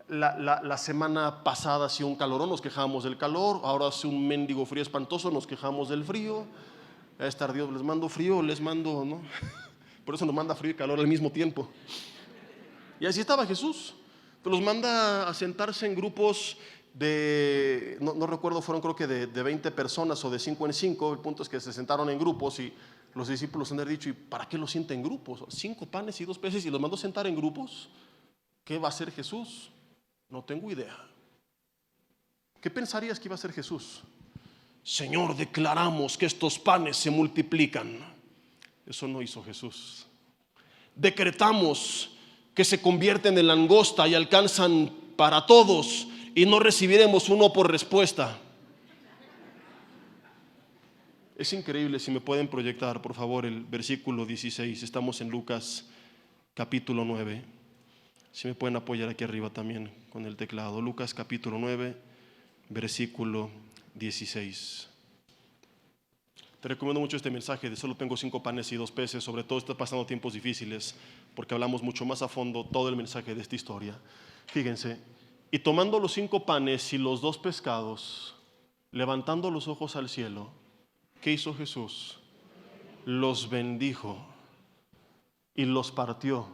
S1: La semana pasada hacía un calorón, nos quejamos del calor. Ahora hace un mendigo frío espantoso, nos quejamos del frío. A estar Dios, les mando frío, les mando, ¿no? Por eso nos manda frío y calor al mismo tiempo. Y así estaba Jesús. Los manda a sentarse en grupos de, no recuerdo, fueron creo que de 20 personas o de 5 en 5. El punto es que se sentaron en grupos y los discípulos han dicho, ¿y para qué los sienta en grupos? 5 panes y 2 peces y los mandó sentar en grupos. ¿Qué va a hacer Jesús? No tengo idea. ¿Qué pensarías que iba a hacer Jesús? Señor, declaramos que estos panes se multiplican. Eso no hizo Jesús. Decretamos que se convierten en langosta y alcanzan para todos y no recibiremos uno por respuesta. Es increíble. Si me pueden proyectar por favor el versículo 16. Estamos en Lucas capítulo 9. Si me pueden apoyar aquí arriba también con el teclado. Lucas capítulo 9 versículo 16. Te recomiendo mucho este mensaje de solo tengo 5 panes y 2 peces. Sobre todo está pasando tiempos difíciles, porque hablamos mucho más a fondo todo el mensaje de esta historia. Fíjense, y tomando los 5 panes y los 2 pescados, levantando los ojos al cielo, ¿qué hizo Jesús? Los bendijo y los partió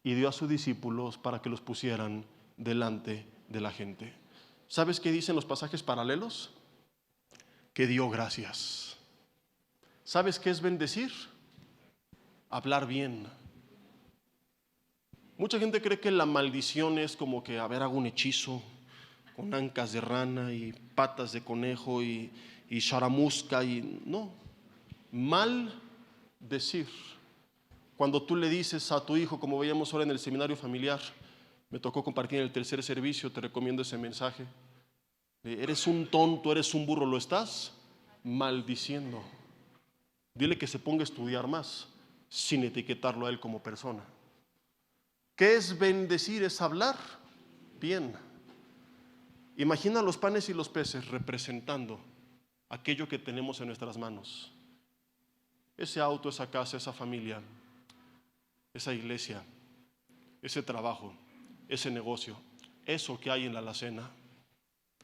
S1: y dio a sus discípulos para que los pusieran delante de la gente. ¿Sabes qué dicen los pasajes paralelos? Que dio gracias. ¿Sabes qué es bendecir? Hablar bien. Mucha gente cree que la maldición es como que, hago un hechizo con ancas de rana y patas de conejo y charamusca y no. Maldecir. Cuando tú le dices a tu hijo, como veíamos ahora en el seminario familiar, me tocó compartir en el tercer servicio, te recomiendo ese mensaje. Eres un tonto, eres un burro, lo estás maldiciendo. Dile que se ponga a estudiar más, sin etiquetarlo a él como persona. ¿Qué es bendecir? Es hablar bien. Imagina los panes y los peces representando aquello que tenemos en nuestras manos. Ese auto, esa casa, esa familia, esa iglesia, ese trabajo, ese negocio, eso que hay en la alacena,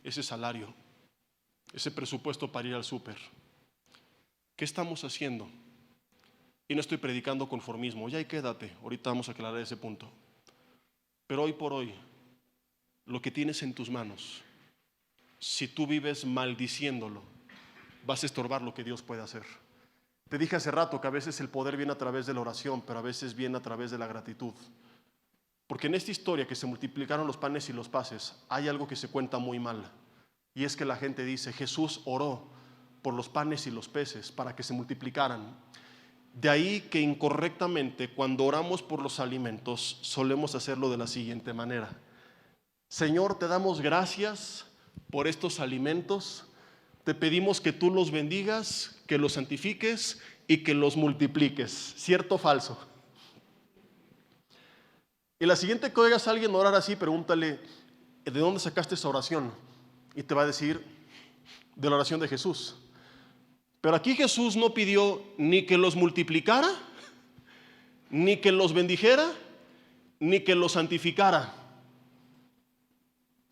S1: ese salario, ese presupuesto para ir al súper. ¿Qué estamos haciendo? Y no estoy predicando conformismo, ya y quédate, ahorita vamos a aclarar ese punto. Pero hoy por hoy, lo que tienes en tus manos, si tú vives maldiciéndolo, vas a estorbar lo que Dios puede hacer. Te dije hace rato que a veces el poder viene a través de la oración, pero a veces viene a través de la gratitud. Porque en esta historia que se multiplicaron los panes y los peces, hay algo que se cuenta muy mal. Y es que la gente dice, Jesús oró por los panes y los peces para que se multiplicaran. De ahí que incorrectamente cuando oramos por los alimentos solemos hacerlo de la siguiente manera: Señor, te damos gracias por estos alimentos, te pedimos que tú los bendigas, que los santifiques y que los multipliques. ¿Cierto o falso? Y la siguiente que oigas a alguien orar así, pregúntale, ¿de dónde sacaste esa oración? Y te va a decir, de la oración de Jesús. Pero aquí Jesús no pidió ni que los multiplicara, ni que los bendijera, ni que los santificara.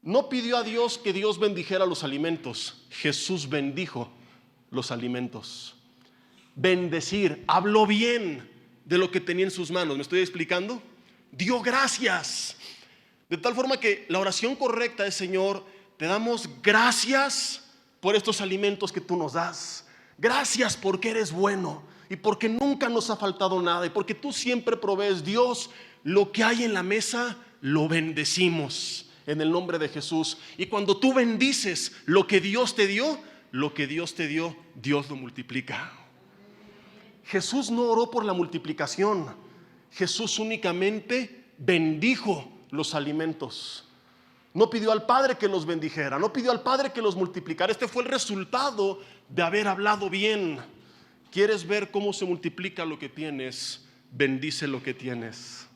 S1: No pidió a Dios que Dios bendijera los alimentos. Jesús bendijo los alimentos. Bendecir, habló bien de lo que tenía en sus manos. ¿Me estoy explicando? Dio gracias. De tal forma que la oración correcta es: Señor, te damos gracias por estos alimentos que tú nos das. Gracias porque eres bueno y porque nunca nos ha faltado nada y porque tú siempre provees. Dios, lo que hay en la mesa lo bendecimos en el nombre de Jesús. Y cuando tú bendices lo que Dios te dio, Dios lo multiplica. Jesús no oró por la multiplicación. Jesús únicamente bendijo los alimentos. No pidió al Padre que los bendijera, no pidió al Padre que los multiplicara. Este fue el resultado de haber hablado bien. ¿Quieres ver cómo se multiplica lo que tienes? Bendice lo que tienes.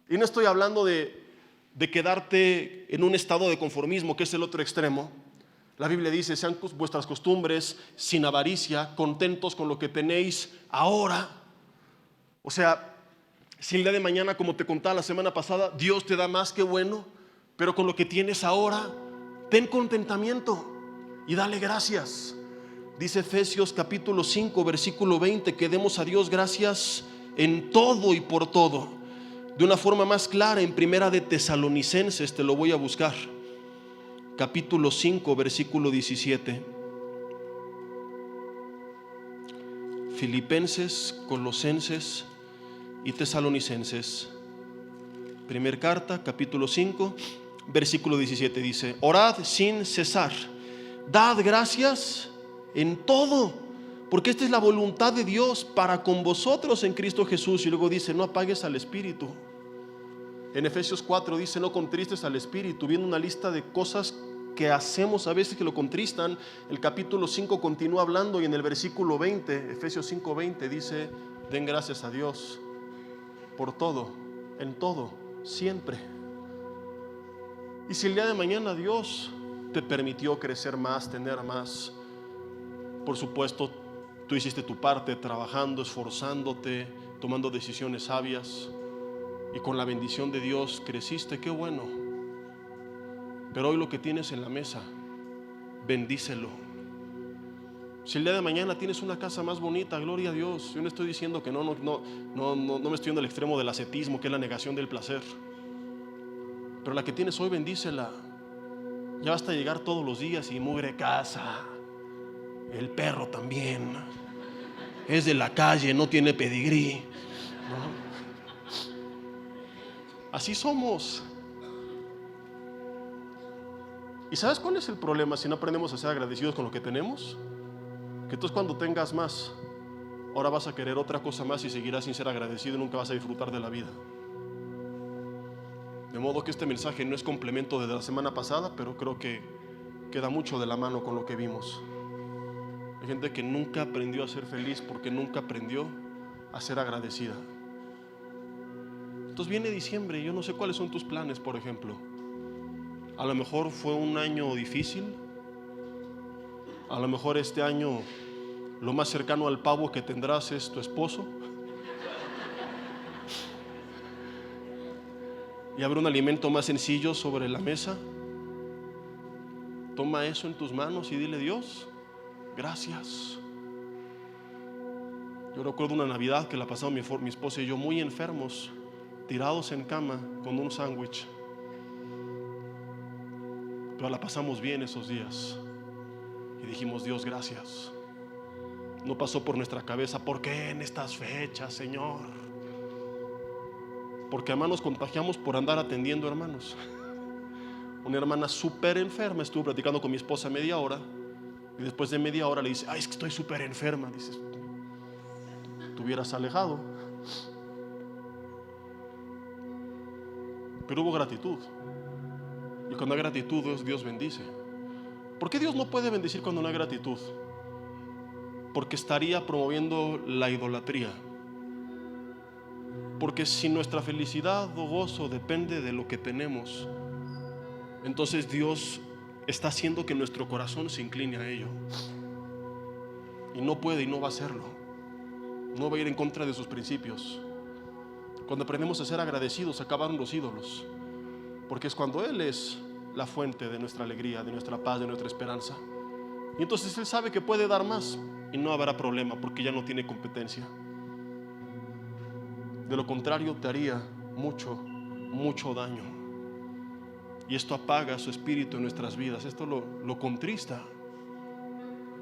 S1: Y no estoy hablando de quedarte en un estado de conformismo, que es el otro extremo. La Biblia dice: sean vuestras costumbres sin avaricia, contentos con lo que tenéis ahora. O sea, si el día de mañana, como te contaba la semana pasada, Dios te da más, que bueno, pero con lo que tienes ahora, ten contentamiento y dale gracias. Dice Efesios capítulo 5 versículo 20 que demos a Dios gracias en todo y por todo. De una forma más clara, en Primera de Tesalonicenses, te lo voy a buscar, capítulo 5 versículo 17. Filipenses, Colosenses y Tesalonicenses. Primer carta, capítulo 5 versículo 17 dice: orad sin cesar, dad gracias en todo, porque esta es la voluntad de Dios para con vosotros en Cristo Jesús. Y luego dice: no apagues al Espíritu. En Efesios 4 dice: no contristes al Espíritu, viendo una lista de cosas que hacemos a veces que lo contristan. El capítulo 5 continúa hablando, y en el versículo 20, Efesios 5:20 dice: den gracias a Dios por todo, en todo, siempre. Y si el día de mañana Dios te permitió crecer más, tener más, por supuesto tú hiciste tu parte, trabajando, esforzándote, tomando decisiones sabias, y con la bendición de Dios creciste, qué bueno. Pero hoy lo que tienes en la mesa, bendícelo. Si el día de mañana tienes una casa más bonita, gloria a Dios. Yo no estoy diciendo que no me estoy yendo al extremo del ascetismo, que es la negación del placer. Pero la que tienes hoy, bendícela. Ya basta llegar todos los días y mugre casa, el perro también, es de la calle, no tiene pedigrí, ¿no? Así somos. ¿Y sabes cuál es el problema si no aprendemos a ser agradecidos con lo que tenemos? Que entonces cuando tengas más, ahora vas a querer otra cosa más y seguirás sin ser agradecido y nunca vas a disfrutar de la vida. De modo que este mensaje no es complemento de la semana pasada, pero creo que queda mucho de la mano con lo que vimos. Hay gente que nunca aprendió a ser feliz porque nunca aprendió a ser agradecida. Entonces viene diciembre y yo no sé cuáles son tus planes, por ejemplo. A lo mejor fue un año difícil. A lo mejor este año lo más cercano al pavo que tendrás es tu esposo. Y habrá un alimento más sencillo sobre la mesa. Toma eso en tus manos y dile: Dios, gracias. Yo recuerdo una Navidad que la pasamos mi esposa y yo muy enfermos, tirados en cama con un sándwich. Pero la pasamos bien esos días y dijimos: Dios, gracias. No pasó por nuestra cabeza: ¿por qué en estas fechas, Señor? Porque además nos contagiamos por andar atendiendo hermanos. Una hermana súper enferma, estuvo platicando con mi esposa media hora, y después de media hora le dice: ay, es que estoy súper enferma. Dices: te hubieras alejado. Pero hubo gratitud, y cuando hay gratitud, Dios bendice. ¿Por qué Dios no puede bendecir cuando no hay gratitud? Porque estaría promoviendo la idolatría. Porque si nuestra felicidad o gozo depende de lo que tenemos, entonces Dios está haciendo que nuestro corazón se incline a ello. Y no puede y no va a hacerlo. No va a ir en contra de sus principios. Cuando aprendemos a ser agradecidos, se acabaron los ídolos. Porque es cuando Él es la fuente de nuestra alegría, de nuestra paz, de nuestra esperanza. Y entonces Él sabe que puede dar más y no habrá problema, porque ya no tiene competencia. De lo contrario, te haría mucho daño. Y esto apaga su espíritu en nuestras vidas. Esto lo contrista.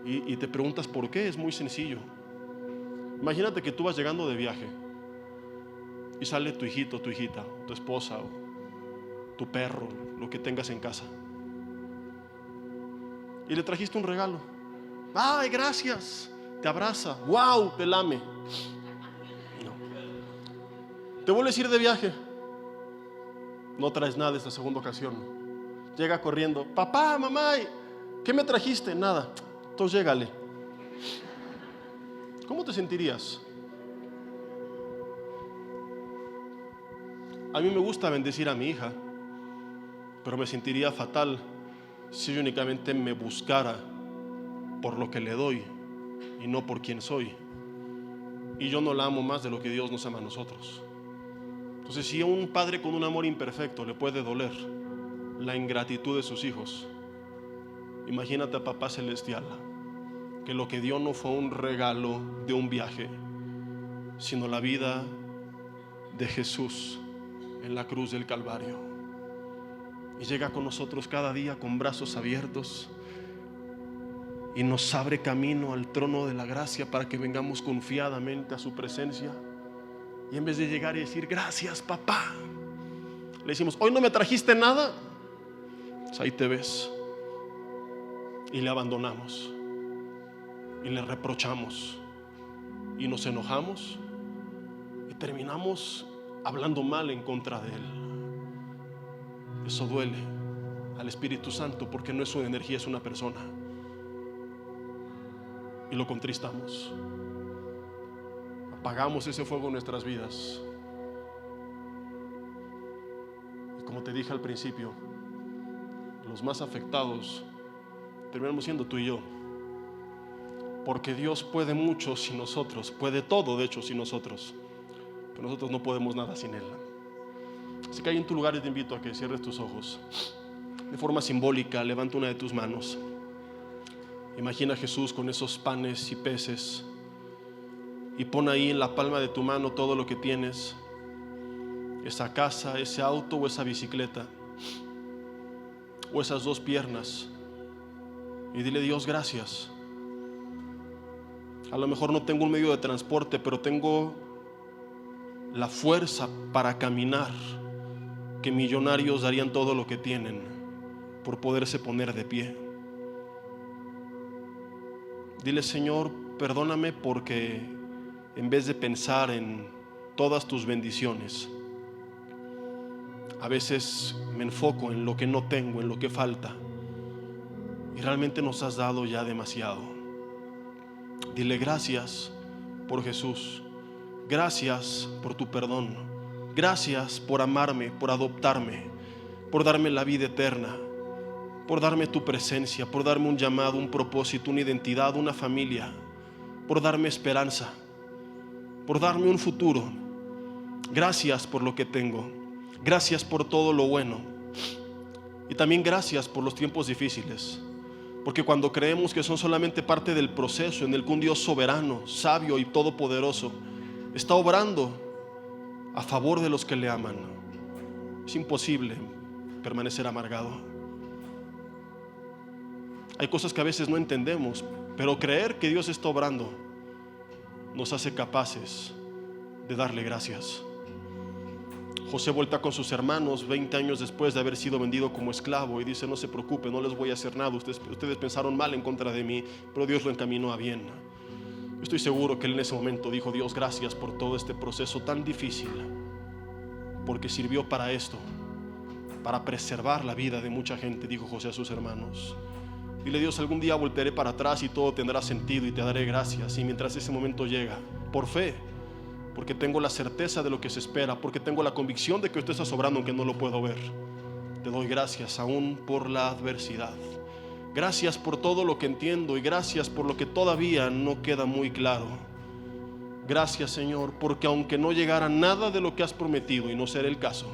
S1: Y te preguntas por qué. Es muy sencillo. Imagínate que tú vas llegando de viaje y sale tu hijito, tu hijita, tu esposa o tu perro, lo que tengas en casa, y le trajiste un regalo. ¡Ay, gracias! Te abraza. ¡Wow! Te lame. Te vuelves a ir de viaje, no traes nada esta segunda ocasión. llega corriendo, papá, mamá, ¿qué me trajiste? Nada. Entonces llégale. ¿Cómo te sentirías? A mí me gusta bendecir a mi hija, pero me sentiría fatal si ella únicamente me buscara por lo que le doy y no por quien soy. Y yo no la amo más de lo que Dios nos ama a nosotros. Entonces, si a un padre con un amor imperfecto le puede doler la ingratitud de sus hijos, imagínate a Papá Celestial, que lo que dio no fue un regalo de un viaje, sino la vida de Jesús en la cruz del Calvario. Y llega con nosotros cada día con brazos abiertos y nos abre camino al trono de la gracia para que vengamos confiadamente a su presencia. Y en vez de llegar y decir, gracias papá, le decimos, hoy no me trajiste nada, pues ahí te ves. Y le abandonamos y le reprochamos y nos enojamos y terminamos hablando mal en contra de él. Eso duele al Espíritu Santo, porque no es una energía, es una persona, y lo contristamos. Apagamos ese fuego en nuestras vidas. Y como te dije al principio, los más afectados terminamos siendo tú y yo, porque Dios puede mucho sin nosotros, puede todo de hecho sin nosotros, pero nosotros no podemos nada sin Él. Así que ahí en tu lugar te invito a que cierres tus ojos. De forma simbólica, levanta una de tus manos. Imagina a Jesús con esos panes y peces y pon ahí en la palma de tu mano todo lo que tienes, esa casa, ese auto o esa bicicleta o esas dos piernas, y dile, Dios, gracias. A lo mejor no tengo un medio de transporte, pero tengo la fuerza para caminar, que millonarios darían todo lo que tienen por poderse poner de pie. Dile, Señor, perdóname porque en vez de pensar en todas tus bendiciones, a veces me enfoco en lo que no tengo, en lo que falta, y realmente nos has dado ya demasiado. Dile gracias por Jesús, gracias por tu perdón, gracias por amarme, por adoptarme, por darme la vida eterna, por darme tu presencia, por darme un llamado, un propósito, una identidad, una familia, por darme esperanza, por darme un futuro. Gracias por lo que tengo, gracias por todo lo bueno, y también gracias por los tiempos difíciles, porque cuando creemos que son solamente parte del proceso en el que un Dios soberano, sabio y todopoderoso está obrando a favor de los que le aman, es imposible permanecer amargado. Hay cosas que a veces no entendemos, pero creer que Dios está obrando nos hace capaces de darle gracias. José vuelta con sus hermanos 20 años después de haber sido vendido como esclavo y dice, no se preocupen, no les voy a hacer nada, ustedes pensaron mal en contra de mí, pero Dios lo encaminó a bien. Yo estoy seguro que él en ese momento dijo, Dios, gracias por todo este proceso tan difícil, porque sirvió para esto, para preservar la vida de mucha gente, dijo José a sus hermanos. Dile, Dios, algún día voltearé para atrás y todo tendrá sentido y te daré gracias. Y mientras ese momento llega, por fe, porque tengo la certeza de lo que se espera, porque tengo la convicción de que usted está sobrando aunque no lo puedo ver, te doy gracias aún por la adversidad. Gracias por todo lo que entiendo y gracias por lo que todavía no queda muy claro. Gracias, Señor, porque aunque no llegara nada de lo que has prometido, y no será el caso,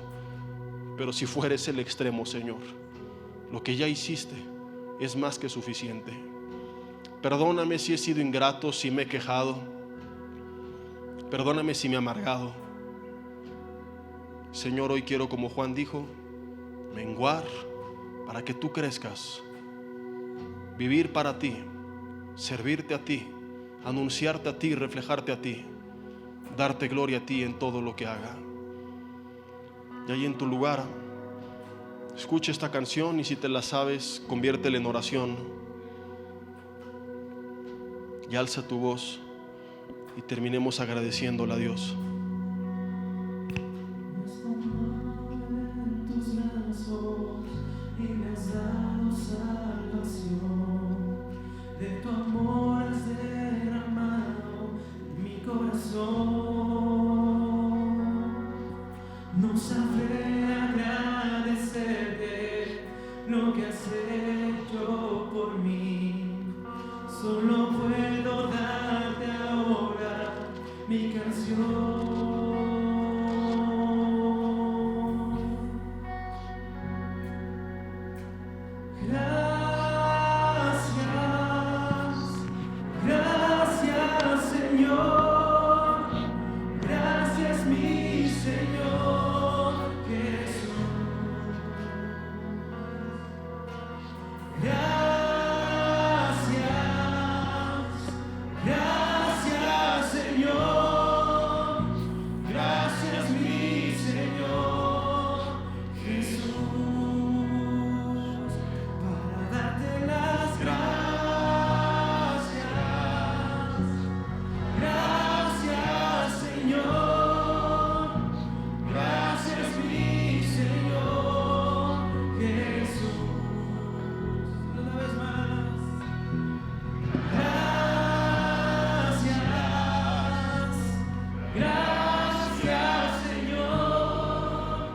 S1: pero si fueres el extremo, Señor, lo que ya hiciste es más que suficiente. Perdóname si he sido ingrato, si me he quejado. Perdóname si me he amargado. Señor, hoy quiero, como Juan dijo, menguar para que tú crezcas, vivir para ti, servirte a ti, anunciarte a ti, reflejarte a ti, darte gloria a ti en todo lo que haga. Y ahí en tu lugar, escucha esta canción y si te la sabes, conviértela en oración y alza tu voz y terminemos agradeciéndole a Dios.
S2: En tus brazos y me No sabré agradecerte lo que has hecho por mí. Solo puedo darte ahora mi canción. Gracias, gracias Señor, gracias mi Señor Jesús. Gracias Señor, gracias mi Señor Jesús, para darte las gracias. Gracias Señor, gracias mi Señor Jesús. Una vez más. Gracias Señor,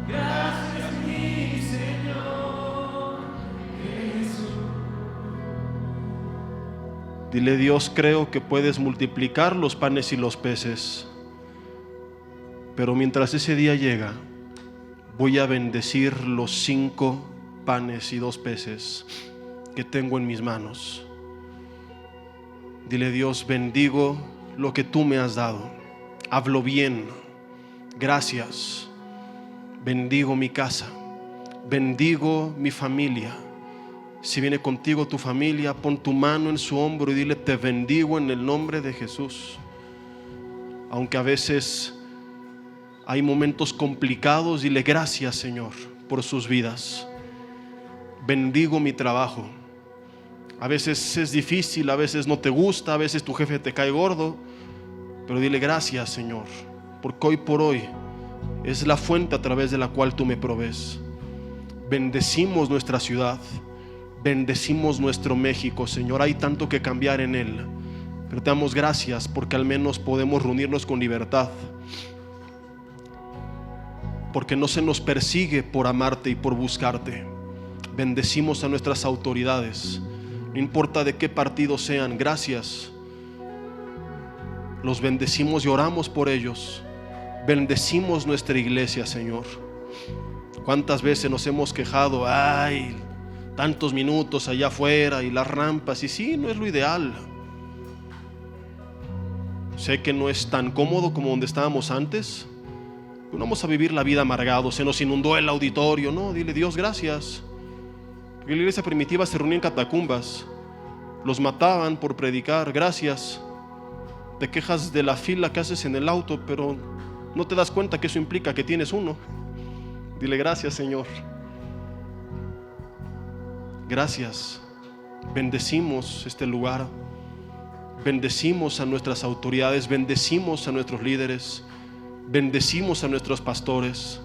S2: gracias mi Señor Jesús.
S1: Dile: Dios, creo que puedes multiplicar los panes y los peces, pero mientras ese día llega, voy a bendecir los 5 panes y 2 peces que tengo en mis manos. Dile: Dios, bendigo lo que tú me has dado, hablo bien, gracias. Bendigo mi casa, bendigo mi familia. Si viene contigo tu familia, pon tu mano en su hombro y dile: te bendigo en el nombre de Jesús. Aunque a veces hay momentos complicados, dile: gracias Señor por sus vidas. Bendigo mi trabajo. A veces es difícil, a veces no te gusta, a veces tu jefe te cae gordo, pero dile: gracias Señor, porque hoy por hoy es la fuente a través de la cual tú me provees. Bendecimos nuestra ciudad, bendecimos nuestro México, Señor. Hay tanto que cambiar en él, pero te damos gracias porque al menos podemos reunirnos con libertad, porque no se nos persigue por amarte y por buscarte. Bendecimos a nuestras autoridades, no importa de qué partido sean, gracias. Los bendecimos y oramos por ellos. Bendecimos nuestra iglesia, Señor. ¿Cuántas veces nos hemos quejado? Ay, tantos minutos allá afuera y las rampas, y sí, no es lo ideal. Sé que no es tan cómodo como donde estábamos antes. No vamos a vivir la vida amargados, se nos inundó el auditorio. No, dile: Dios, gracias. Porque la iglesia primitiva se reunía en catacumbas, los mataban por predicar. Gracias. Te quejas de la fila que haces en el auto, pero no te das cuenta que eso implica que tienes uno. Dile: gracias Señor. Gracias. Bendecimos este lugar, bendecimos a nuestras autoridades, bendecimos a nuestros líderes, bendecimos a nuestros pastores.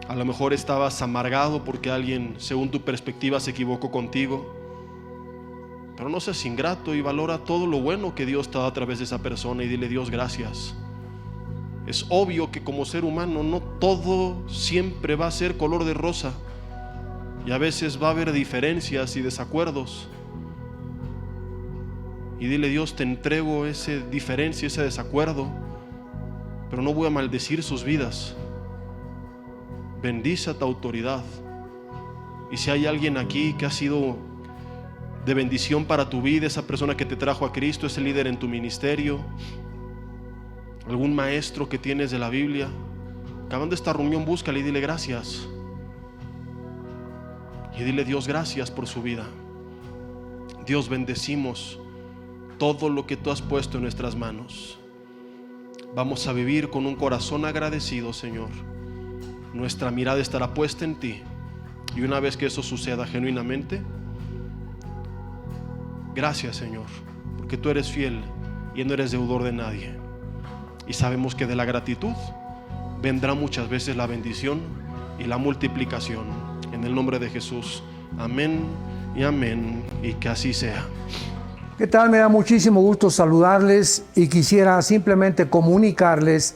S1: A lo mejor estabas amargado porque alguien, según tu perspectiva, se equivocó contigo, pero no seas ingrato y valora todo lo bueno que Dios te da a través de esa persona y dile: Dios, gracias. Es obvio que como ser humano no todo siempre va a ser color de rosa, y a veces va a haber diferencias y desacuerdos. Y dile: Dios, te entrego esa diferencia, ese desacuerdo, pero no voy a maldecir sus vidas. Bendice a tu autoridad. Y si hay alguien aquí que ha sido de bendición para tu vida, esa persona que te trajo a Cristo, ese líder en tu ministerio, algún maestro que tienes de la Biblia, acabando esta reunión, búscale y dile: gracias. Y dile: Dios, gracias por su vida. Dios, bendecimos todo lo que tú has puesto en nuestras manos. Vamos a vivir con un corazón agradecido, Señor. Nuestra mirada estará puesta en ti, y una vez que eso suceda genuinamente, gracias Señor, porque tú eres fiel y no eres deudor de nadie. Y sabemos que de la gratitud vendrá muchas veces la bendición y la multiplicación. En el nombre de Jesús, amén y amén, y que así sea.
S3: ¿Qué tal? Me da muchísimo gusto saludarles y quisiera simplemente comunicarles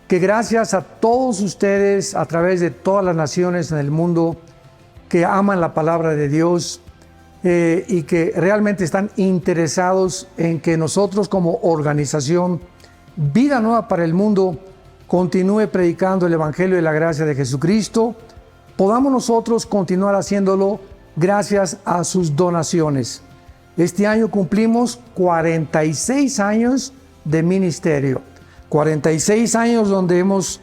S3: que gracias a todos ustedes a través de todas las naciones en el mundo que aman la palabra de Dios y que realmente están interesados en que nosotros como organización Vida Nueva para el Mundo continúe predicando el Evangelio de la gracia de Jesucristo, podamos nosotros continuar haciéndolo gracias a sus donaciones. Este año cumplimos 46 años de ministerio, 46 años donde hemos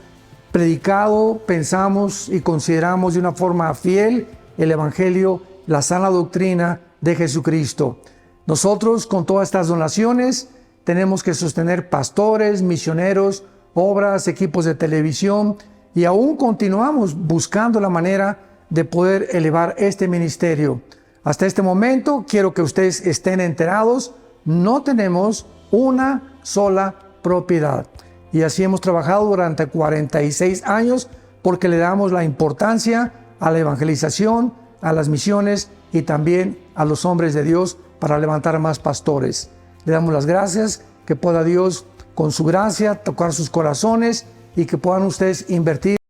S3: predicado, pensamos y consideramos de una forma fiel el Evangelio, la sana doctrina de Jesucristo. Nosotros con todas estas donaciones tenemos que sostener pastores, misioneros, obras, equipos de televisión y aún continuamos buscando la manera de poder elevar este ministerio. Hasta este momento, quiero que ustedes estén enterados, no tenemos una sola propiedad. Y así hemos trabajado durante 46 años porque le damos la importancia a la evangelización, a las misiones y también a los hombres de Dios para levantar más pastores. Le damos las gracias, que pueda Dios con su gracia tocar sus corazones y que puedan ustedes invertir